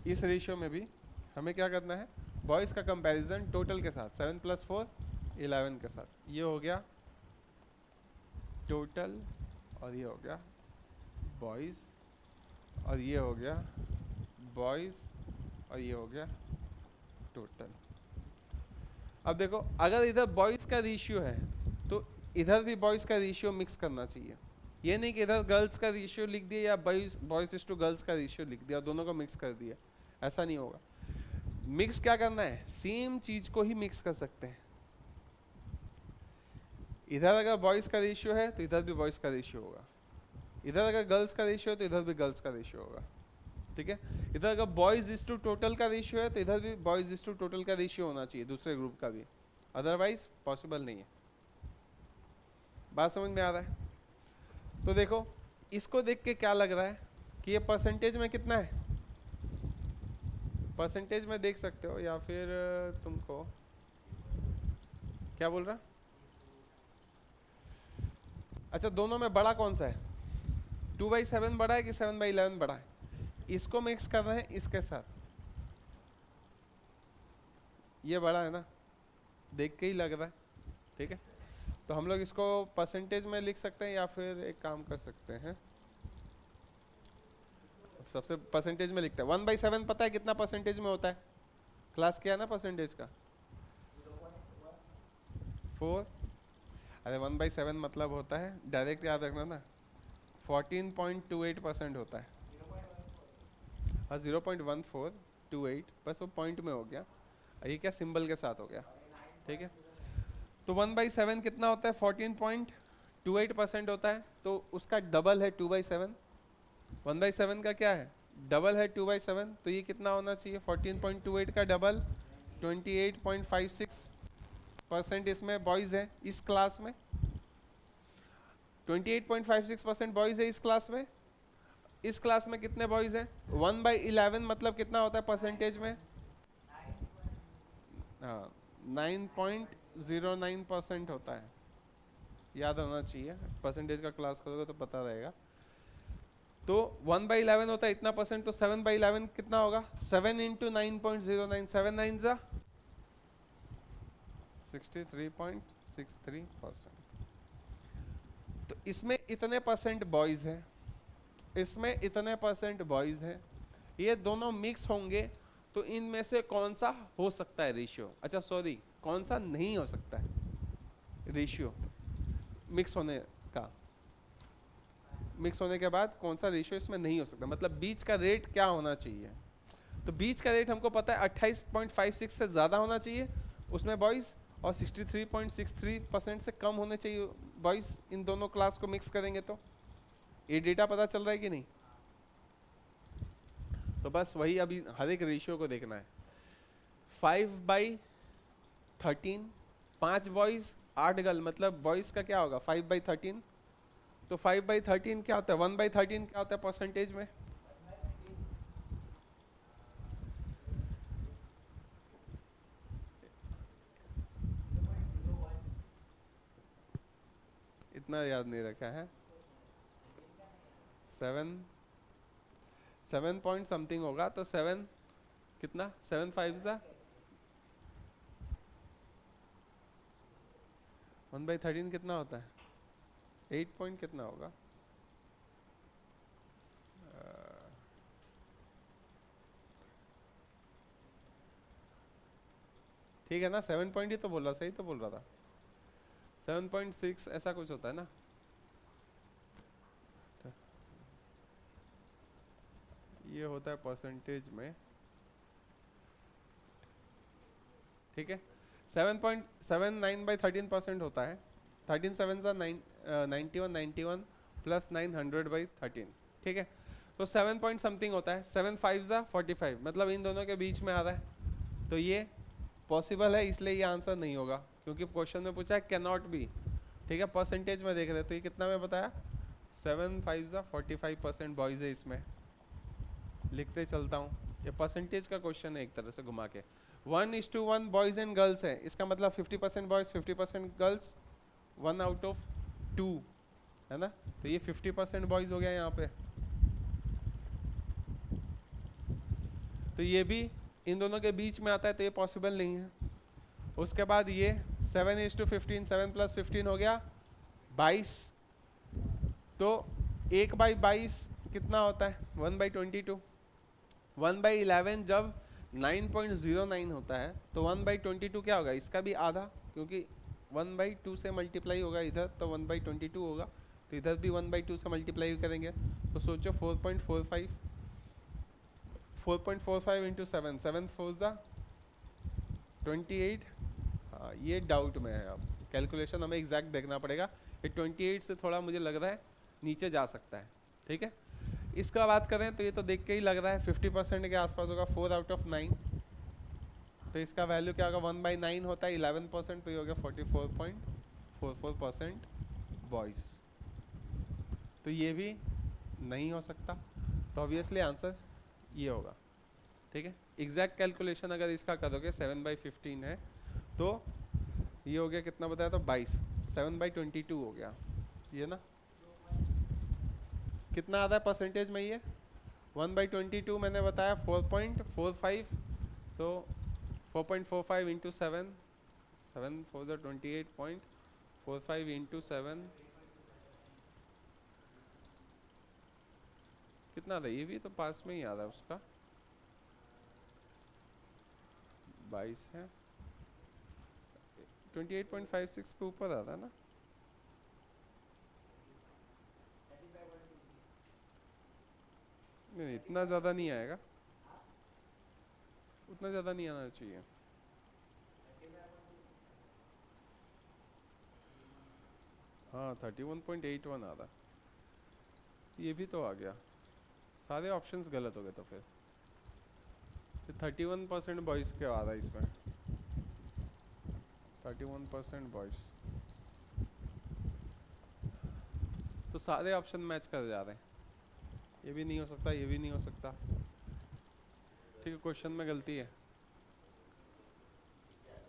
इस रेशियो में भी हमें क्या करना है, बॉयज़ का कंपैरिजन टोटल के साथ 7 + 4 11 के साथ। ये हो गया टोटल और ये हो गया बॉयज़ और ये हो गया बॉयज़ और ये हो गया टोटल। अब देखो अगर इधर बॉयज़ का रेशियो है तो इधर भी बॉयज़ का रेशियो मिक्स करना चाहिए। ये नहीं कि इधर गर्ल्स का रेशियो लिख दिया या बॉयज़ टू गर्ल्स का रेशियो लिख दिया, दोनों को मिक्स कर दिया, ऐसा नहीं होगा। मिक्स क्या करना है, सेम चीज को ही मिक्स कर सकते हैं। इधर अगर बॉयज का रेशियो है तो इधर भी बॉयज का रेशियो होगा, इधर अगर गर्ल्स का रेशियो है तो इधर भी गर्ल्स का रेशियो होगा, ठीक है। इधर अगर बॉयज इज टू टोटल का रेशियो है तो इधर भी बॉयज इज टू टोटल का रेशियो होना चाहिए, दूसरे ग्रुप का भी, अदरवाइज पॉसिबल नहीं है। बात समझ में आ रहा है? तो देखो इसको देख के क्या लग रहा है कि ये परसेंटेज में कितना है, परसेंटेज में देख सकते हो, या फिर तुमको क्या बोल रहा, अच्छा दोनों में बड़ा कौन सा है, 2/7 बड़ा है कि 7/11 बड़ा है? इसको मिक्स कर रहे हैं इसके साथ, ये बड़ा है ना, देख के ही लग रहा है, ठीक है। तो हम लोग इसको परसेंटेज में लिख सकते हैं या फिर एक काम कर सकते हैं, सबसे परसेंटेज में लिखते हैं। 1/7 पता है कितना परसेंटेज में होता है, क्लास क्या है ना परसेंटेज का, 4। अरे 1/7 मतलब होता है, डायरेक्ट याद रखना ना, 14.28% होता है। हाँ 0.1428, बस वो पॉइंट में हो गया, ये क्या सिंबल के साथ हो गया, ठीक है। तो 1/7 कितना होता है, 14.28% होता है, तो उसका डबल है 2/7। 1/7 का क्या है, डबल है 2/7, तो ये कितना होना चाहिए, 14.28 का डबल 28.56% इसमें बॉयज़ है इस क्लास में। 28.56% बॉयज है इस क्लास में। इस क्लास में कितने बॉयज हैं? 1/11 मतलब कितना होता है परसेंटेज में? हाँ, 9.09% होता है, याद होना चाहिए। परसेंटेज का क्लास करोगे तो पता रहेगा। तो 1/11 होता है इतना परसेंट, तो 7/11 कितना होगा? 7 इंटू 9.09, 7 9 जा 63.63%। तो इसमें इतने परसेंट बॉयज है, इसमें इतने परसेंट बॉयज है, ये दोनों मिक्स होंगे तो इनमें से कौन सा हो सकता है रेशियो? अच्छा सॉरी, कौन सा नहीं हो सकता है रेशियो मिक्स होने का? मिक्स होने के बाद कौन सा रेशियो इसमें नहीं हो सकता, मतलब बीच का रेट क्या होना चाहिए? तो बीच का रेट हमको पता है 28.56 से ज़्यादा होना चाहिए उसमें बॉयज़, और 63.63% से कम होने चाहिए बॉयज़। इन दोनों क्लास को मिक्स करेंगे तो ये डेटा पता चल रहा है कि नहीं? तो बस वही अभी हर एक रेशियो को देखना है। 5/13, 5 बॉयज़ 8 गर्ल, मतलब बॉयज़ का क्या होगा 5/13। तो 5/13 क्या होता है? 1/13 क्या होता है परसेंटेज में? इतना याद नहीं रखा है। 7 पॉइंट समथिंग होगा, तो 7 कितना? 7 5 सा 1/13 कितना होता है? 8 पॉइंट कितना होगा? ठीक है ना, 7 पॉइंट ही तो बोल रहा, सही तो बोल रहा था। 7.6 ऐसा कुछ होता है ना। ये होता है परसेंटेज में, ठीक है। 7.79/13% होता है। 13 7 सा 91, 91 प्लस 900/13, ठीक है। तो 7 पॉइंट समथिंग होता है। 7 5 सा 45, मतलब इन दोनों के बीच में आ रहा है, तो ये पॉसिबल है, इसलिए ये आंसर नहीं होगा, क्योंकि क्वेश्चन में पूछा है कैन नॉट बी, ठीक है। परसेंटेज में देख रहे तो ये कितना में बताया? 7 5 सा 45% बॉयज़ है इसमें। लिखते चलता हूँ, ये परसेंटेज का क्वेश्चन है एक तरह से घुमा के। 1:1 बॉयज़ एंड गर्ल्स है, इसका मतलब 50% बॉयज़ 50% गर्ल्स, 1 आउट ऑफ 2 है ना। तो ये 50% बॉयज़ हो गया यहाँ पे। तो ये भी इन दोनों के बीच में आता है, तो ये पॉसिबल नहीं है। उसके बाद ये 7:15, 7 + 15 हो गया 22। तो 1/22 कितना होता है? 1/22। 1/11 जब 9.09 होता है तो 1/22 क्या होगा? इसका भी आधा, क्योंकि 1/2 से मल्टीप्लाई होगा इधर, तो 1/22 होगा। तो इधर भी 1/2 से मल्टीप्लाई करेंगे, तो सोचो 4.45, 4.45 इंटू 7, 7 4 ज़ा 28। हाँ, ये डाउट में है, अब कैलकुलेशन हमें एग्जैक्ट देखना पड़ेगा। ये 28 से थोड़ा मुझे लग रहा है नीचे जा सकता है, ठीक है। इसका बात करें तो ये तो देख के ही लग रहा है 50% के आसपास होगा, 4 आउट ऑफ 9। तो इसका वैल्यू क्या होगा? 1/9 होता है 11%, तो ये हो गया 44.44% बॉयज़। तो ये भी नहीं हो सकता, तो ऑब्वियसली आंसर ये होगा, ठीक है। एग्जैक्ट कैलकुलेशन अगर इसका करोगे 7/15 है, तो ये हो गया कितना बताया? तो 22। 7/22 हो गया ये ना। कितना आता है परसेंटेज में ये? 1/22 मैंने बताया 4.45, तो 4.45 इंटू 7, 7 4 ज़ा 28.45 इंटू 7 कितना था? ये भी तो पास में ही आ रहा है उसका, 22 है, 28.56 के ऊपर आ रहा है ना। नहीं, इतना ज़्यादा नहीं आएगा, उतना ज़्यादा नहीं आना चाहिए। हाँ, 31.81 आ रहा, ये भी तो आ गया। सारे ऑप्शंस गलत हो गए, तो फिर 31% बॉयज़ के आ रहा है इसमें, 31% बॉयज़। तो सारे ऑप्शन मैच कर जा रहे हैं। ये भी नहीं हो सकता, ये भी नहीं हो सकता। ठीक है, क्वेश्चन में गलती है।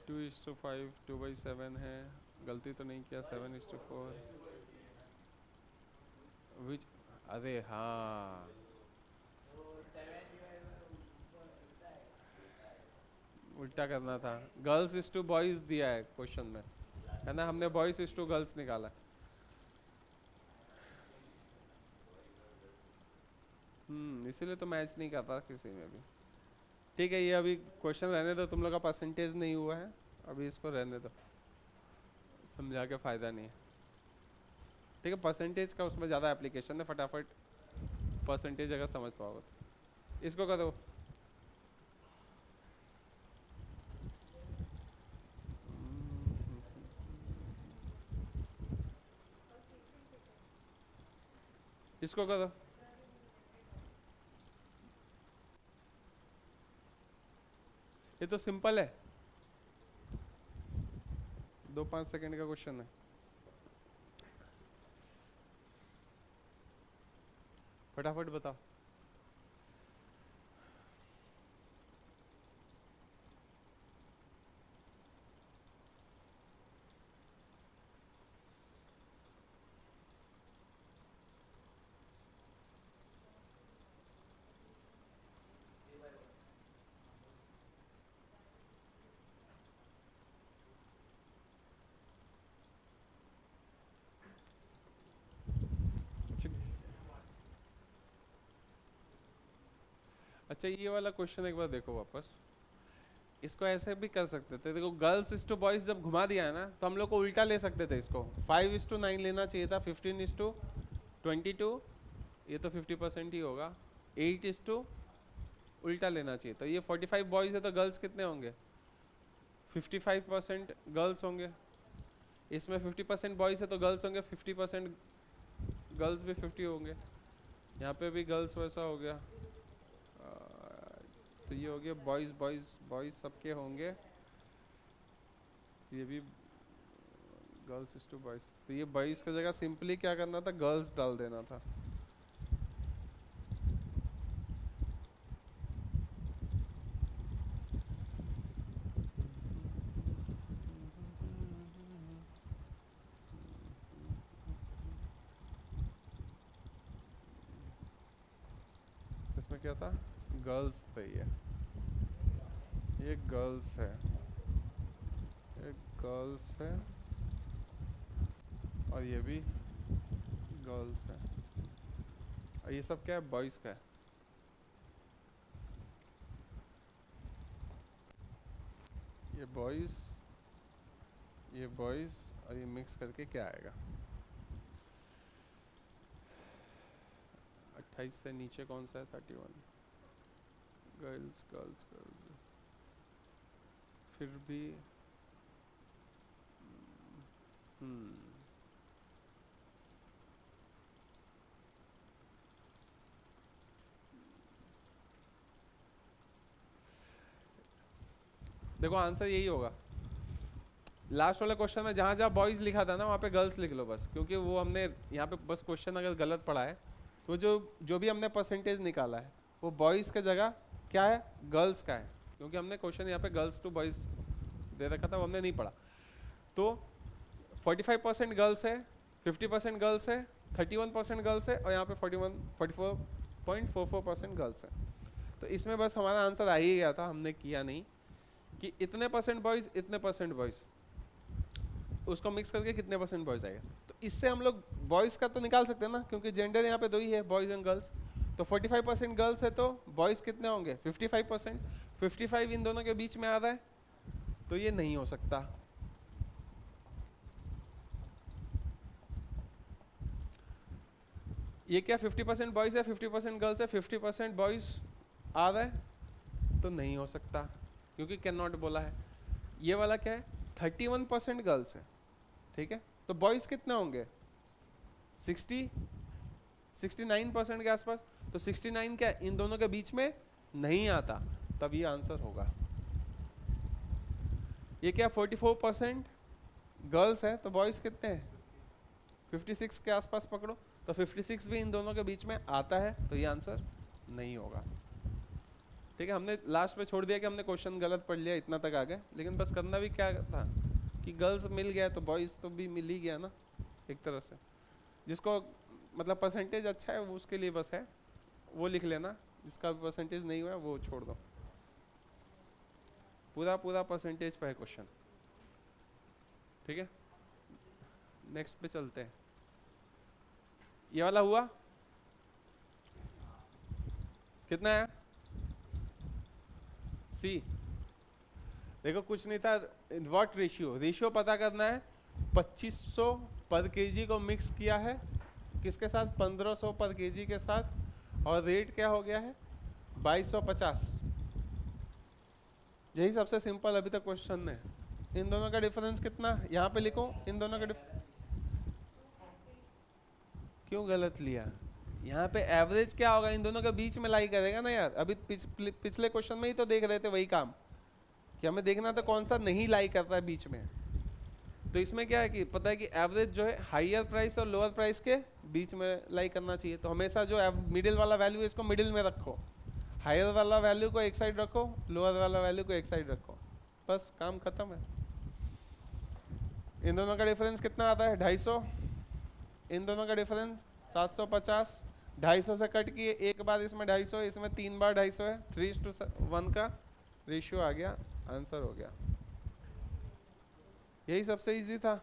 2:5 2/7 है, गलती तो नहीं किया। 7:4 विच, अरे हाँ, उल्टा करना था। गर्ल्स इज टू बॉयज दिया है क्वेश्चन में, है ना, हमने बॉयज इज टू गर्ल्स निकाला। इसीलिए तो मैच नहीं करता किसी में भी। ठीक है, ये अभी क्वेश्चन रहने दो, तुम लोग का परसेंटेज नहीं हुआ है, अभी इसको रहने दो, समझा के फायदा नहीं है। ठीक है, परसेंटेज का उसमें ज़्यादा एप्लीकेशन है, फटाफट परसेंटेज अगर समझ पाओगे तो इसको करो। इसको करो। ये तो सिंपल है, 2-5 सेकंड का क्वेश्चन है, फटाफट बताओ। अच्छा, ये वाला क्वेश्चन एक बार देखो वापस। इसको ऐसे भी कर सकते थे, देखो गर्ल्स इज टू बॉयज जब घुमा दिया है ना, तो हम लोग को उल्टा ले सकते थे इसको। 5:9 लेना चाहिए था, 15:22, ये तो 50% ही होगा। 8:, उल्टा लेना चाहिए, तो ये 45 बॉयज है तो गर्ल्स कितने होंगे? 55% गर्ल्स होंगे। इसमें 50% बॉयज है तो गर्ल्स होंगे 50%, गर्ल्स भी 50 होंगे। यहाँ पे भी गर्ल्स वैसा हो गया, तो ये हो गया बॉयज बॉयज बॉयज सबके होंगे, तो ये भी गर्ल्स इज टू बॉयज, तो ये बॉयज की जगह सिंपली क्या करना था, गर्ल्स डाल देना था। इसमें क्या था, गर्ल्स थे, ये गर्ल्स है, ये गर्ल्स है, और ये भी गर्ल्स है, और ये सब क्या है, बॉयज का है। ये बॉयज, ये बॉयज, और ये मिक्स करके क्या आएगा, 28 से नीचे कौन सा है, 31, गर्ल्स गर्ल्स गर्ल्स, फिर भी देखो आंसर यही होगा। लास्ट वाले क्वेश्चन में जहाँ जहाँ बॉयज लिखा था ना, वहाँ पे गर्ल्स लिख लो बस, क्योंकि वो हमने यहाँ पे बस क्वेश्चन अगर गलत पढ़ा है तो जो जो भी हमने परसेंटेज निकाला है वो बॉयज़ का जगह क्या है, गर्ल्स का है, क्योंकि हमने क्वेश्चन यहाँ पे गर्ल्स टू बॉयज़ दे रखा था, वो हमने नहीं पढ़ा। तो 45% गर्ल्स है, 50% गर्ल्स है, 31% गर्ल्स है, और यहाँ पे 44.44% गर्ल्स है। तो इसमें बस हमारा आंसर आ ही गया था, हमने किया नहीं कि इतने परसेंट बॉयज़ इतने परसेंट बॉयज़, उसको मिक्स करके कितने परसेंट बॉयज़ आएगा। तो इससे हम लोग बॉयज़ का तो निकाल सकते हैं ना, क्योंकि जेंडर यहाँ पे दो ही है, बॉयज़ एंड गर्ल्स। तो 45% गर्ल्स है तो बॉयज़ कितने होंगे, 55%। 55 इन दोनों के बीच में आ रहा है, तो ये नहीं हो सकता। ये क्या 50% बॉयज़ है 50% गर्ल्स है, 50% बॉयज़ आ रहा है, तो नहीं हो सकता क्योंकि कैन नॉट बोला है। ये वाला क्या है, 31% गर्ल्स है, ठीक है, तो बॉयज़ कितने होंगे, 69% के आसपास। तो 69 क्या इन दोनों के बीच में नहीं आता, तब ये आंसर होगा। ये क्या 44% गर्ल्स है तो बॉयज़ कितने हैं, 56 के आसपास पकड़ो, तो 56 भी इन दोनों के बीच में आता है, तो ये आंसर नहीं होगा। ठीक है, हमने लास्ट में छोड़ दिया कि हमने क्वेश्चन गलत पढ़ लिया, इतना तक आ गए, लेकिन बस करना भी क्या था कि गर्ल्स मिल गया तो बॉयज़ तो भी मिल ही गया ना एक तरह से। जिसको मतलब परसेंटेज अच्छा है वो उसके लिए बस है, वो लिख लेना, जिसका परसेंटेज नहीं हुआ वो छोड़ दो। पूरा पूरा परसेंटेज पे है क्वेश्चन। ठीक है, नेक्स्ट पे चलते हैं। ये वाला हुआ कितना है? सी। देखो कुछ नहीं था, व्हाट रेशियो, रेशियो पता करना है। 2500 पर केजी को मिक्स किया है किसके साथ? 1500 पर केजी के साथ, और रेट क्या हो गया है? 2250। यही सबसे सिंपल अभी तक क्वेश्चन है। इन दोनों का डिफरेंस कितना? यहाँ पे लिखो इन दोनों का क्यों गलत लिया? यहाँ पे एवरेज क्या होगा? इन दोनों के बीच में लाई करेगा ना यार। अभी पिछले क्वेश्चन में ही तो देख रहे थे वही काम, कि हमें देखना था कौन सा नहीं लाई करता है बीच में। तो इसमें क्या है कि पता है कि एवरेज जो है हाईयर प्राइस और लोअर प्राइस के बीच में लाई करना चाहिए। तो हमेशा जो मिडिल वाला वैल्यू है इसको मिडिल में रखो, हायर वाला वैल्यू को एक साइड रखो, लोअर वाला वैल्यू को एक साइड रखो, बस काम खत्म है। इन दोनों का डिफरेंस कितना आता है? 250। इन दोनों का डिफरेंस 750। 250 से कट किए एक बार इसमें 250, इसमें 3 बार 250 है, 3:1 का रेशियो आ गया, आंसर हो गया। यही सबसे इजी था।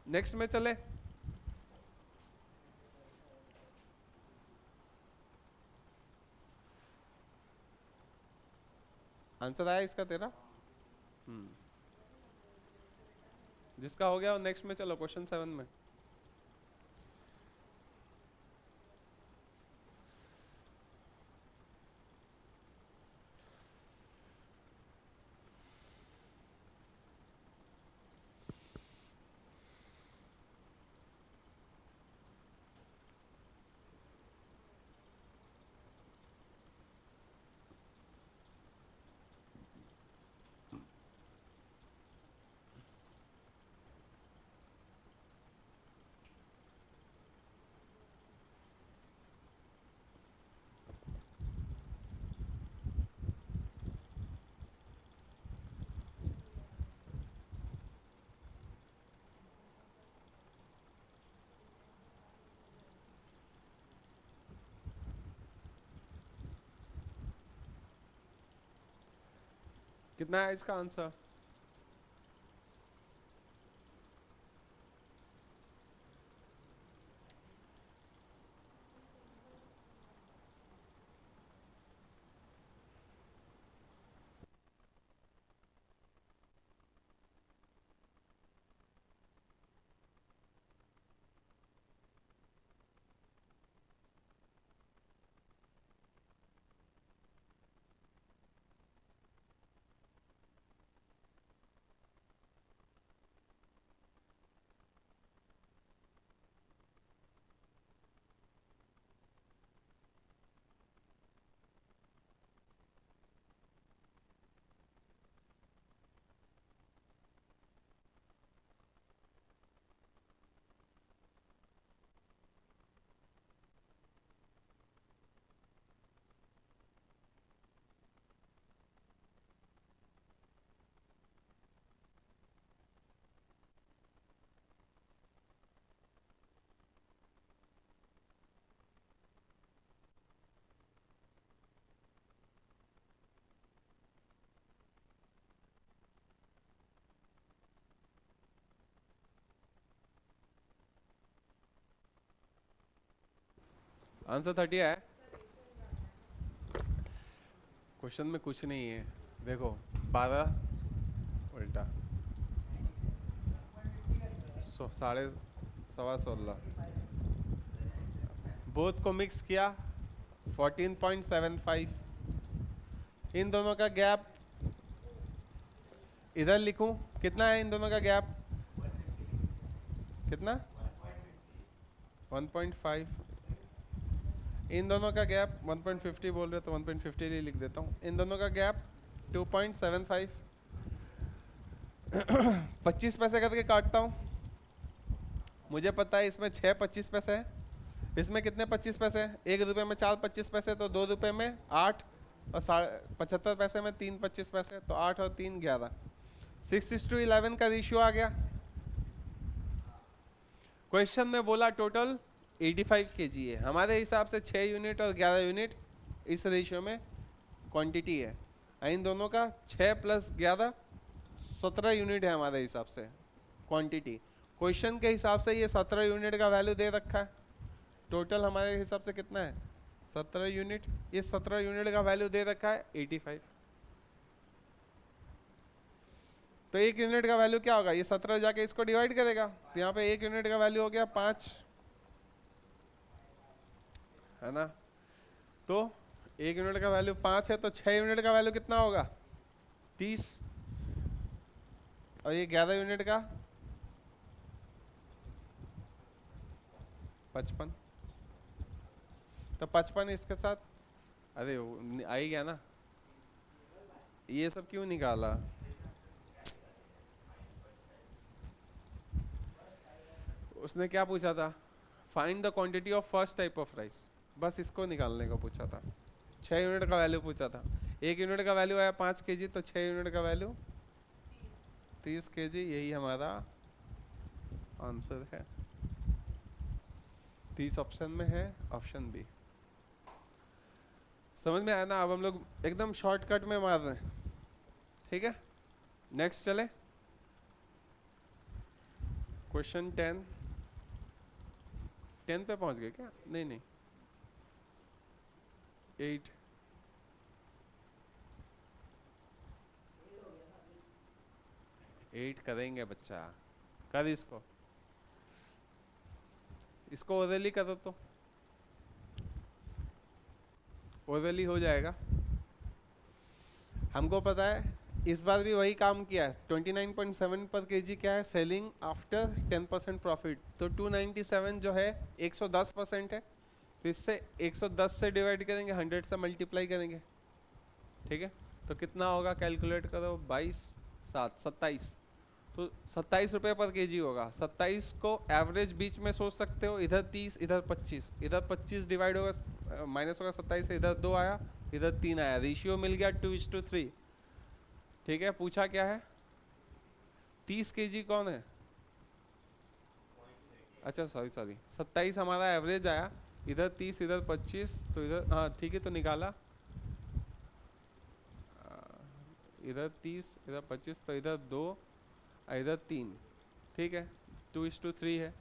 नेक्स्ट में चले। आंसर आया इसका तेरा? जिसका हो गया वो नेक्स्ट में चलो, क्वेश्चन 7 में। कितना है इसका आंसर? आंसर 30 है। क्वेश्चन में कुछ नहीं है, देखो 12 उल्टा 16.5 बोथ को मिक्स किया 14.75। इन दोनों का गैप इधर लिखूं, कितना है इन दोनों का गैप? कितना? 1.5। इन दोनों का गैप 1.50 बोल रहे तो 1.50 ही लिख देता हूँ। इन दोनों का गैप 2.75। 25 पैसे करके काटता हूँ, मुझे पता है इसमें 6 25 पैसे है, इसमें कितने 25 पैसे? 1 रुपये में 4 25 पैसे, तो 2 रुपये में 8, और 75 पैसे में 3 25 पैसे, तो 8 और 3 11। 6:11 का रेशियो आ गया। क्वेश्चन में बोला टोटल 85 kg है, हमारे हिसाब से 6 यूनिट और 11 यूनिट इस रेशियो में क्वांटिटी है। इन दोनों का 6 + 11 17 यूनिट है हमारे हिसाब से क्वांटिटी। क्वेश्चन के हिसाब से ये 17 यूनिट का वैल्यू दे रखा है। टोटल हमारे हिसाब से कितना है? 17 यूनिट। ये 17 यूनिट का वैल्यू दे रखा है 85। तो 1 यूनिट का वैल्यू क्या होगा? ये 17 जाके इसको डिवाइड करेगा, तो यहाँ पे 1 यूनिट का वैल्यू हो गया 5, है ना। तो 1 यूनिट का वैल्यू 5 है, तो 6 यूनिट का वैल्यू कितना होगा? 30। और ये 11 यूनिट का 55। तो 55 इसके साथ, अरे आ ही गया ना। ये सब क्यों निकाला? उसने क्या पूछा था? Find the quantity of first type of rice, बस इसको निकालने को पूछा था। 6 यूनिट का वैल्यू पूछा था। 1 यूनिट का वैल्यू आया 5 kg, तो 6 यूनिट का वैल्यू 30 kg। यही हमारा आंसर है। 30 ऑप्शन में है, ऑप्शन बी। समझ में आया ना? अब हम लोग एकदम शॉर्टकट में मार रहे हैं, ठीक है। नेक्स्ट चले, क्वेश्चन 10 पे पहुंच गए क्या? नहीं, 8 करेंगे बच्चा। कर इसको ओरली करो तो ओरली हो जाएगा। हमको पता है इस बार भी वही काम किया है। 29.7 पर kg क्या है? Selling after 10% profit. तो 297 जो है 110% है, तो इससे 110 से डिवाइड करेंगे, 100 से मल्टीप्लाई करेंगे, ठीक है। तो कितना होगा? कैलकुलेट करो। 22 7 27, तो 27 रुपये पर kg होगा। 27 को एवरेज बीच में सोच सकते हो, इधर 30 इधर 25, इधर 25 डिवाइड होगा, माइनस होगा 27 से, इधर 2 आया इधर 3 आया, रेशियो मिल गया 2:3, ठीक है। पूछा क्या है? 30 kg कौन है? अच्छा सॉरी 27 हमारा एवरेज आया, इधर 30 इधर 25, तो इधर हाँ ठीक है, तो निकाला इधर 30 इधर 25, तो इधर 2 इधर 3, ठीक है। 2:3 है,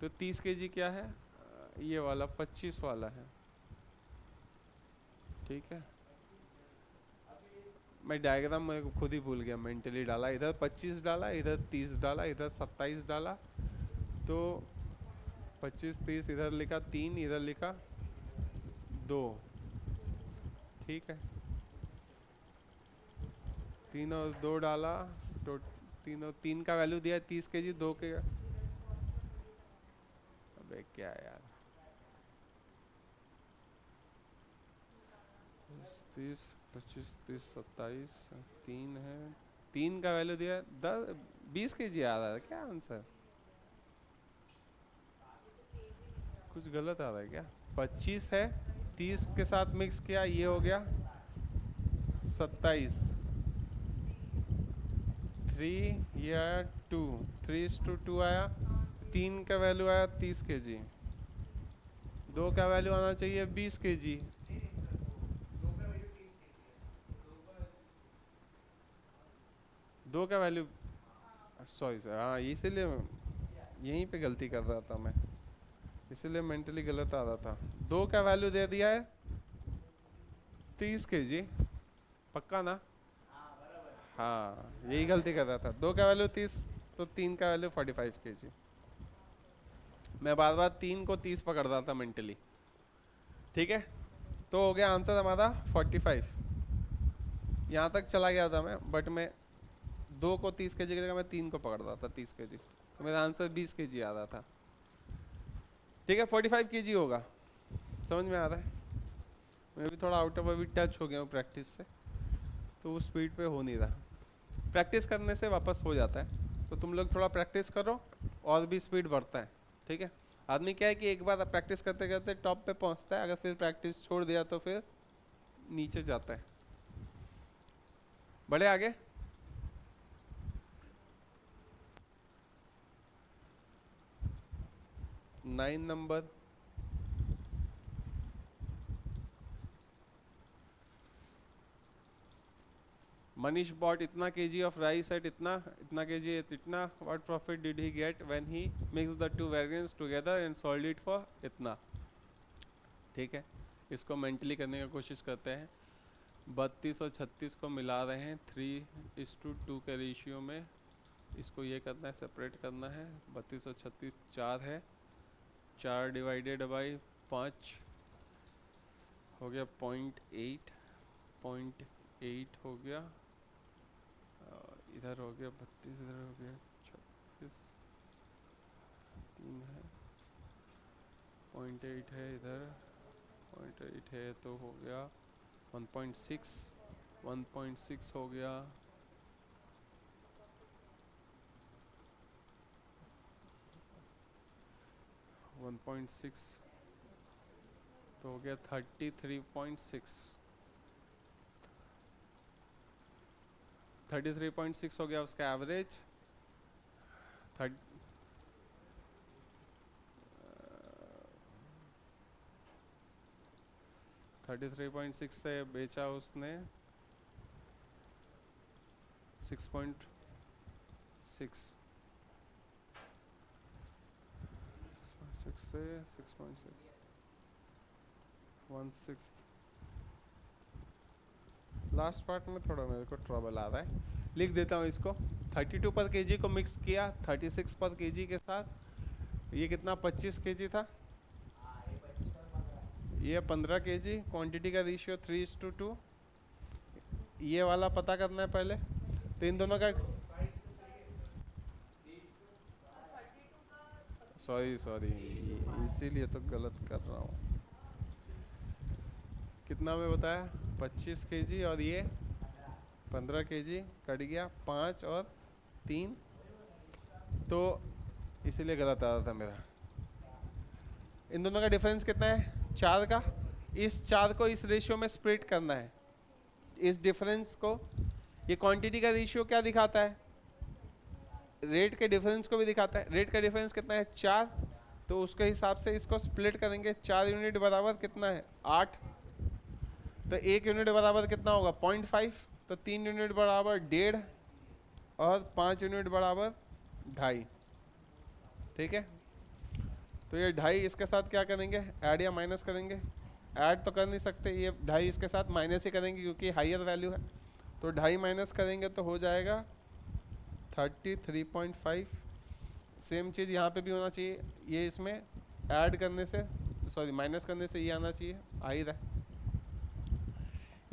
तो 30 kg क्या है? ये वाला 25 वाला है, ठीक है। मैं डायग्राम में खुद ही भूल गया, मेंटली डाला, इधर 25 डाला, इधर 30 डाला, इधर 27 डाला, तो 25 30 इधर लिखा 3, इधर लिखा 2, ठीक है। 3 और 2 डाला, तो 3 और 3 का वैल्यू दिया 30 kg, 2 के, अबे क्या यार, 30 25 30 27, 3 है, 3 का वैल्यू दिया 20 kg आ रहा है क्या आंसर? कुछ गलत आ रहा है क्या? 25 है, 30 के साथ मिक्स किया, ये हो गया 27, 3 ये आया 2, 3:2 आया, 3 का वैल्यू आया 30 kg, 2 का वैल्यू आना चाहिए 20 kg, 2 का वैल्यू, सॉरी सर, हाँ इसीलिए यहीं पे गलती कर रहा था मैं, इसीलिए मेंटली गलत आ रहा था। 2 का वैल्यू दे दिया है 30 kg, पक्का ना? हाँ यही गलती कर रहा था। 2 का वैल्यू 30, तो 3 का वैल्यू 45 kg। मैं बार बार 3 को 30 पकड़ रहा था मेंटली, ठीक है। तो हो गया आंसर हमारा 45। यहाँ तक चला गया था मैं, बट मैं 2 को 30 kg की जगह मैं 3 को पकड़ रहा था 30 kg, तो मेरा आंसर 20 kg आ रहा था, ठीक है। 45 kg होगा, समझ में आ रहा है? मैं भी थोड़ा आउट ऑफ अभी टच हो गया हूँ प्रैक्टिस से, तो उस स्पीड पे हो नहीं रहा। प्रैक्टिस करने से वापस हो जाता है, तो तुम लोग थोड़ा प्रैक्टिस करो और भी स्पीड बढ़ता है, ठीक है। आदमी क्या है कि एक बार प्रैक्टिस करते करते टॉप पे पहुंचता है, अगर फिर प्रैक्टिस छोड़ दिया तो फिर नीचे जाता है। बढ़े आगे। नाइन नंबर, Manish bought इतना kg of rice at इतना kg at इतना. What profit did he get when he mixed the two variants together and sold it for इतना? ठीक है, इसको मेंटली करने की कोशिश करते हैं। 32 और 36 को मिला रहे हैं 3:2 के रेशियो में। इसको ये करना है, सेपरेट करना है। 32 और 36 4 है, 4 डिवाइडेड बाई 5 हो गया 0.8, 0.8 हो गया। इधर हो गया 32, इधर हो गया 36, 3 है, 0.8 है, इधर 0.8 है तो हो गया 1.6, 1.6 हो गया 1.6 तो हो गया 33.6, 33.6 हो गया उसका एवरेज। 33.6 से बेचा उसने 6.6, 6.6 से 6.6, 1/6। लास्ट पार्ट में थोड़ा मेरे को ट्रबल आ रहा है, लिख देता हूँ इसको। 32 पर केजी को मिक्स किया 36 पर केजी के साथ। ये कितना 25 केजी था, ये 15 केजी। क्वांटिटी का रेशियो 3:2। ये वाला पता करना है पहले, तो इन दोनों का सॉरी इसीलिए तो गलत कर रहा हूँ। कितना में बताया 25 केजी और ये 15 केजी, कट गया 5 और 3, तो इसीलिए गलत आ रहा था मेरा। इन दोनों का डिफरेंस कितना है 4 का। इस 4 को इस रेशियो में स्प्लिट करना है, इस डिफरेंस को। ये क्वांटिटी का रेशियो क्या दिखाता है, रेट के डिफरेंस को भी दिखाता है। रेट का डिफरेंस कितना है 4, तो उसके हिसाब से इसको स्प्लिट करेंगे। 4 यूनिट बराबर कितना है 8, तो 1 यूनिट बराबर कितना होगा 0.5, तो 3 यूनिट बराबर 1.5 और 5 यूनिट बराबर 2.5। ठीक है, तो ये 2.5 इसके साथ क्या करेंगे, ऐड या माइनस करेंगे। ऐड तो कर नहीं सकते, ये 2.5 इसके साथ माइनस ही करेंगे क्योंकि हाइयर वैल्यू है। तो 2.5 माइनस करेंगे तो हो जाएगा 33.5। सेम चीज़ यहाँ पे भी होना चाहिए, ये इसमें ऐड करने से सॉरी माइनस करने से ये आना चाहिए, आ ही रहा है।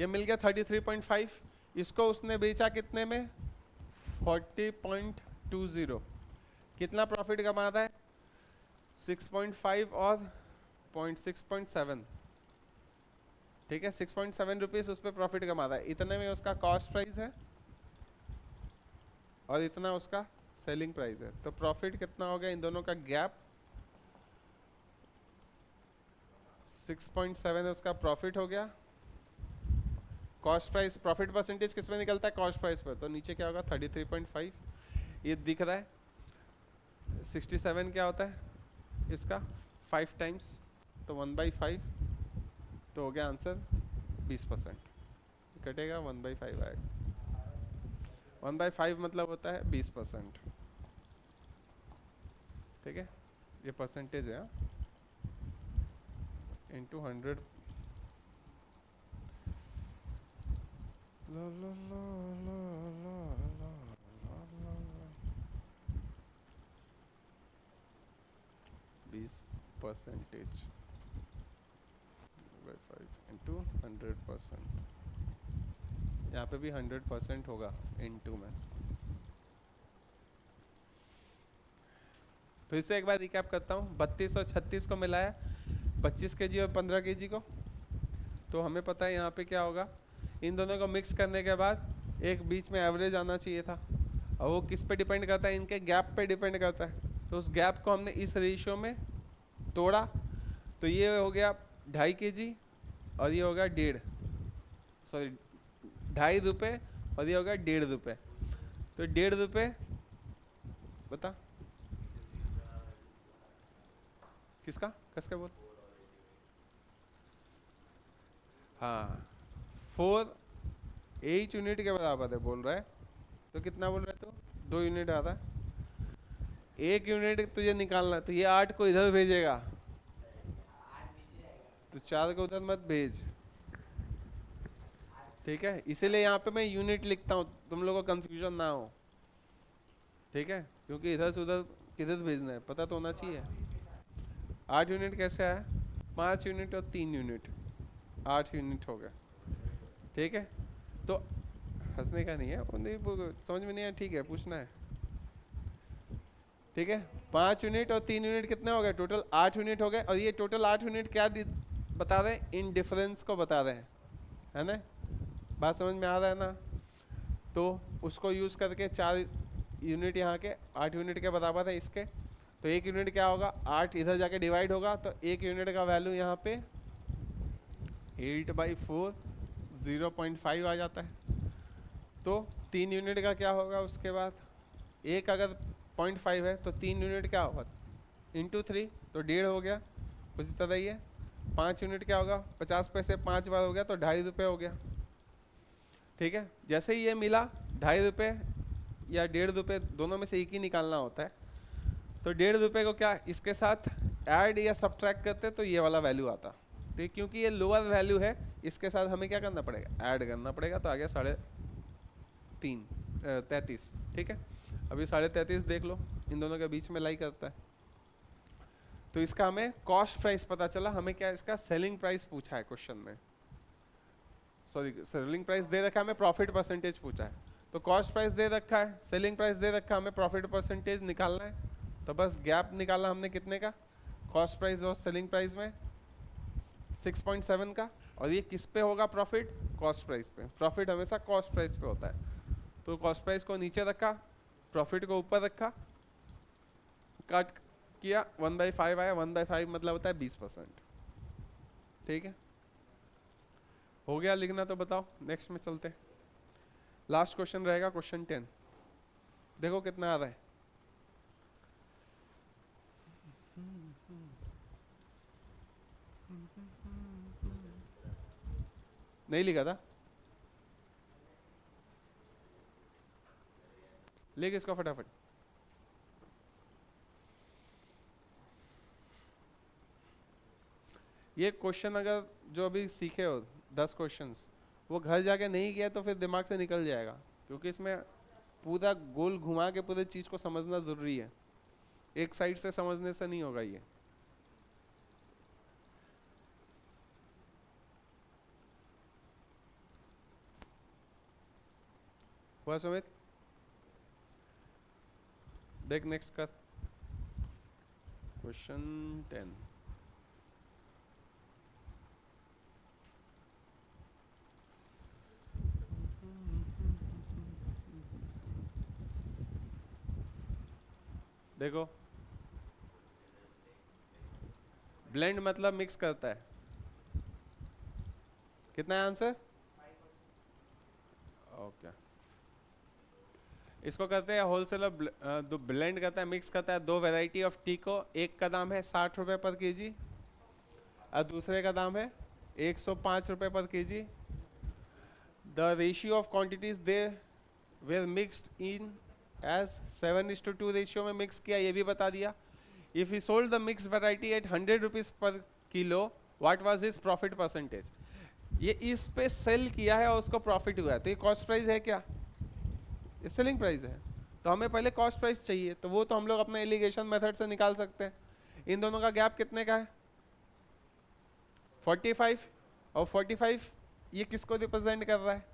ये मिल गया 33.5। इसको उसने बेचा कितने में 40.20। कितना प्रॉफिट कमा रहा है 6.5 और 6.7। ठीक है, 6.7 रुपीज़ उस पर प्रॉफिट कमा रहा है। इतने में उसका कॉस्ट प्राइस है और इतना उसका सेलिंग प्राइस है, तो प्रॉफिट कितना हो गया इन दोनों का गैप 6.7 उसका प्रॉफिट हो गया। कॉस्ट प्राइस, प्रॉफिट परसेंटेज किस में निकलता है कॉस्ट प्राइस पर, तो नीचे क्या होगा 33.5 ये दिख रहा है। 67 क्या होता है इसका 5 टाइम्स, तो 1/5, तो हो गया आंसर 20%। कटेगा 1/5 आएगा। 1/5 मतलब होता है 20%। ठीक है, ये परसेंटेज है इंटू 100। ला ला ला ला ला ला ला ला 20% by 5 इंटू 100%। यहाँ पे भी 100% होगा इंटू में। फिर से एक बार रिकैप करता हूँ। 32 और 36 को मिलाया 25 केजी और 15 केजी को, तो हमें पता है यहाँ पे क्या होगा। इन दोनों को मिक्स करने के बाद एक बीच में एवरेज आना चाहिए था, और वो किस पे डिपेंड करता है, इनके गैप पे डिपेंड करता है। तो उस गैप को हमने इस रेशियो में तोड़ा तो ये हो गया 2.5 kg और ये हो गया 2.5 और ये हो गया 1.5 रुपये। तो 1.5 रुपये बता किसका किसका बोल। हाँ 8 यूनिट के बराबर है बोल रहा है। तो कितना बोल रहा है तू 2 यूनिट आ रहा है। 1 यूनिट तुझे निकालना है तो ये 8 को इधर भेजेगा तो 4 को उधर मत भेज। ठीक है इसीलिए यहाँ पे मैं यूनिट लिखता हूँ तुम लोगों को कंफ्यूजन ना हो। ठीक है क्योंकि इधर से उधर किधर भेजना है पता तो होना चाहिए। 8 यूनिट कैसे आया 5 यूनिट और 3 यूनिट 8 यूनिट हो गया। ठीक है तो हंसने का नहीं है वो नहीं समझ में नहीं आया ठीक है पूछना है। ठीक है 5 यूनिट और 3 यूनिट कितने हो गए टोटल 8 यूनिट हो गए। और ये टोटल 8 यूनिट क्या बता रहे हैं इन डिफरेंस को बता रहे हैं है ना। बात समझ में आ रहा है ना। तो उसको यूज़ करके 4 यूनिट यहाँ के 8 यूनिट के बराबर है इसके। तो 1 यूनिट क्या होगा 8 इधर जाके डिवाइड होगा तो 1 यूनिट का वैल्यू यहाँ पे 8/4 0.5 आ जाता है। तो 3 यूनिट का क्या होगा उसके बाद एक अगर 0.5 है तो 3 यूनिट क्या होगा इंटू 3 तो 1.5 हो गया। उसी तरह ही है 5 यूनिट क्या होगा 50 पैसे 5 बार हो गया तो 2.5 रुपये हो गया। ठीक है जैसे ही ये मिला 2.5 रुपये या 1.5 रुपये दोनों में से एक ही निकालना होता है। तो 1.5 रुपये को क्या इसके साथ ऐड या सब्ट्रैक्ट करते तो ये वाला वैल्यू आता। तो क्योंकि ये लोअर वैल्यू है इसके साथ हमें क्या करना पड़ेगा ऐड करना पड़ेगा। तो आ गया 33.5। ठीक है अभी 33.5 देख लो इन दोनों के बीच में लाई करता है। तो इसका हमें कॉस्ट प्राइस पता चला। हमें क्या इसका सेलिंग प्राइस पूछा है क्वेश्चन में। सॉरी सेलिंग प्राइस दे रखा है हमें प्रॉफिट परसेंटेज पूछा है। तो कॉस्ट प्राइस दे रखा है सेलिंग प्राइस दे रखा है हमें प्रॉफिट परसेंटेज निकालना है। तो बस गैप निकाला हमने कितने का कॉस्ट प्राइस और सेलिंग प्राइस में 6.7 का। और ये किस पे होगा प्रॉफिट कॉस्ट प्राइस पे। प्रॉफिट हमेशा कॉस्ट प्राइस पे होता है। तो कॉस्ट प्राइस को नीचे रखा प्रॉफिट को ऊपर रखा कट किया 1/5 आया। 1/5 मतलब होता है 20%। ठीक है हो गया लिखना। तो बताओ नेक्स्ट में चलते हैं। लास्ट क्वेश्चन रहेगा क्वेश्चन 10। देखो कितना आ रहा है। नहीं लिखा था लिख इसको फटाफट। ये क्वेश्चन अगर जो अभी सीखे हो 10 क्वेश्चंस वो घर जाके नहीं किया तो फिर दिमाग से निकल जाएगा। क्योंकि इसमें पूरा गोल घुमा के पूरी चीज़ को समझना ज़रूरी है। एक साइड से समझने से नहीं होगा ये। हुआ सुमित देख नेक्स्ट कर क्वेश्चन 10। देखो ब्लेंड मतलब मिक्स करता है। कितना है आंसर ओके। इसको कहते हैं होलसेलर ब्लेंड करता है मिक्स करता है 2 वैरायटी ऑफ टी को। एक का दाम है 60 रुपये पर केजी और दूसरे का दाम है 105 रुपये per KG. The ratio of quantities they were mixed in as 7:2 ratio में मिक्स किया ये भी बता दिया। If he sold the mix variety at 100 rupees per kilo what was his profit percentage. ये इस पे सेल किया है और उसको प्रॉफिट हुआ है तो ये कॉस्ट प्राइस है क्या ये सेलिंग प्राइस है। तो हमें पहले कॉस्ट प्राइस चाहिए तो वो तो हम लोग अपने एलिगेशन मेथड से निकाल सकते हैं। इन दोनों का गैप कितने का है 45 और 45 ये किसको रिप्रेजेंट कर रहा है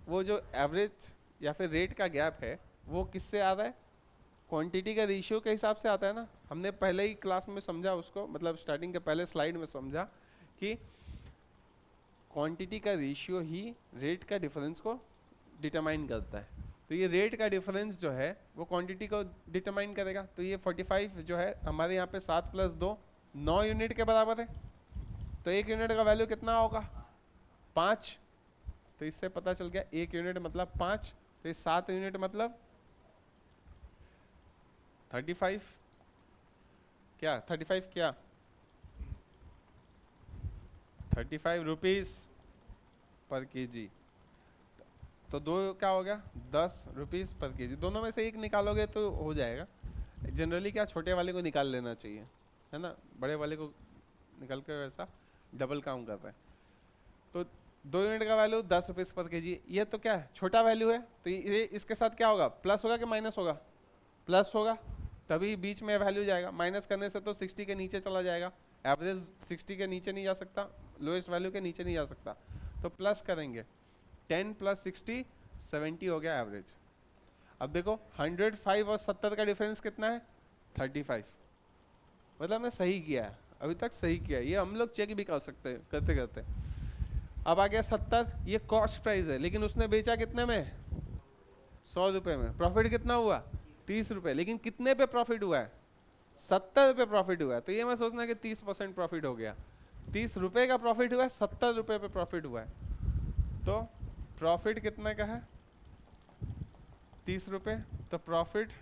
वो जो एवरेज या फिर रेट का गैप है वो किससे आ रहा है क्वांटिटी का रेशियो के हिसाब से आता है ना। हमने पहले ही क्लास में समझा उसको मतलब स्टार्टिंग के पहले स्लाइड में समझा कि क्वांटिटी का रेशियो ही रेट का डिफरेंस को डिटरमाइन करता है। तो ये रेट का डिफरेंस जो है वो क्वांटिटी को डिटरमाइन करेगा। तो ये 45 जो है हमारे यहाँ पे 7 + 2 9 यूनिट के बराबर है। तो 1 यूनिट का वैल्यू कितना होगा? 5। तो इससे पता चल गया 1 यूनिट मतलब 5। तो ये 7 यूनिट मतलब 35। क्या 35 क्या 35 रुपीज पर केजी। तो दो क्या हो गया 10 रुपीज पर केजी। दोनों में से एक निकालोगे तो हो जाएगा। जनरली क्या छोटे वाले को निकाल लेना चाहिए, है ना, बड़े वाले को निकल के वैसा डबल काम करता है। तो 2 यूनिट का वैल्यू 10 रुपीज पर केजी। ये तो क्या है छोटा वैल्यू है, तो ये इसके साथ क्या होगा, प्लस होगा कि माइनस होगा? प्लस होगा, तभी बीच में वैल्यू जाएगा। माइनस करने से तो 60 के नीचे चला जाएगा। एवरेज 60 के नीचे नहीं जा सकता, लोएस्ट वैल्यू के नीचे नहीं जा सकता, तो प्लस करेंगे। 10 + 60 70 हो गया एवरेज। अब देखो 105 और 70 का डिफरेंस कितना है? 35। मतलब हमने सही किया है, अभी तक सही किया है। ये हम लोग चेक भी कर सकते हैं करते करते। अब आ गया 70, ये कॉस्ट प्राइस है, लेकिन उसने बेचा कितने में? 100 रुपये में। प्रॉफिट कितना हुआ? 30 रुपये। लेकिन कितने पे प्रॉफिट हुआ है? 70 रुपये प्रॉफिट हुआ है। तो ये मैं सोचना कि 30% प्रॉफिट हो गया। 30 रुपये का प्रॉफिट हुआ है, 70 रुपये पे प्रॉफिट हुआ है। तो प्रॉफिट कितने का है? 30 रुपये। तो प्रॉफिट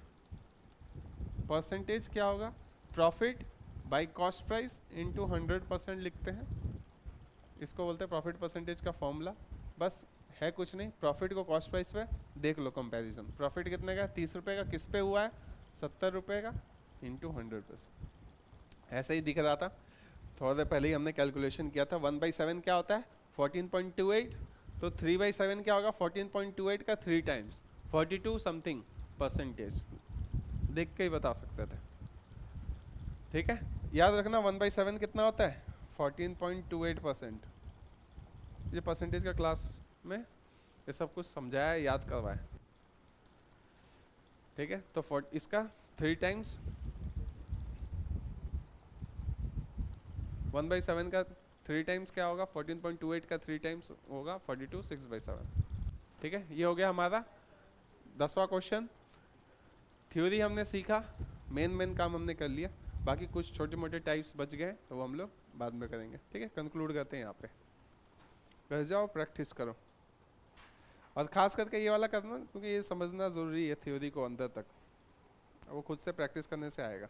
परसेंटेज क्या होगा? Profit by cost price into 100% लिखते हैं। इसको बोलते हैं प्रॉफिट परसेंटेज का फॉर्मूला। बस है कुछ नहीं, प्रॉफिट को कॉस्ट प्राइस पे देख लो कंपैरिजन। प्रॉफिट कितने का? 30 रुपये का। किस पे हुआ है? 70 रुपये का इंटू 100%। ऐसा ही दिख रहा था, थोड़ा देर पहले ही हमने कैलकुलेशन किया था। 1/7 क्या होता है? 14.28। तो 3/7 क्या होगा? 14.28 का 3 टाइम्स 42 समथिंग परसेंटेज। देख के ही बता सकते थे, ठीक है। याद रखना 1/7 कितना होता है? 14.28%। ये परसेंटेज का क्लास में ये सब कुछ समझाया है, याद करवाया, ठीक है। तो इसका 3 टाइम्स 1/7 का 3 टाइम्स क्या होगा? 14.28 का 3 टाइम्स होगा 42 6/7, ठीक है। ये हो गया हमारा 10वां क्वेश्चन। थ्योरी हमने सीखा, मेन काम हमने कर लिया। बाकी कुछ छोटे मोटे टाइप्स बच गए तो वो हम लोग बाद में करेंगे, ठीक है। कंक्लूड करते हैं यहाँ पे। घर जाओ प्रैक्टिस करो, और ख़ास करके ये वाला करना, क्योंकि ये समझना ज़रूरी है थ्योरी को अंदर तक। वो खुद से प्रैक्टिस करने से आएगा।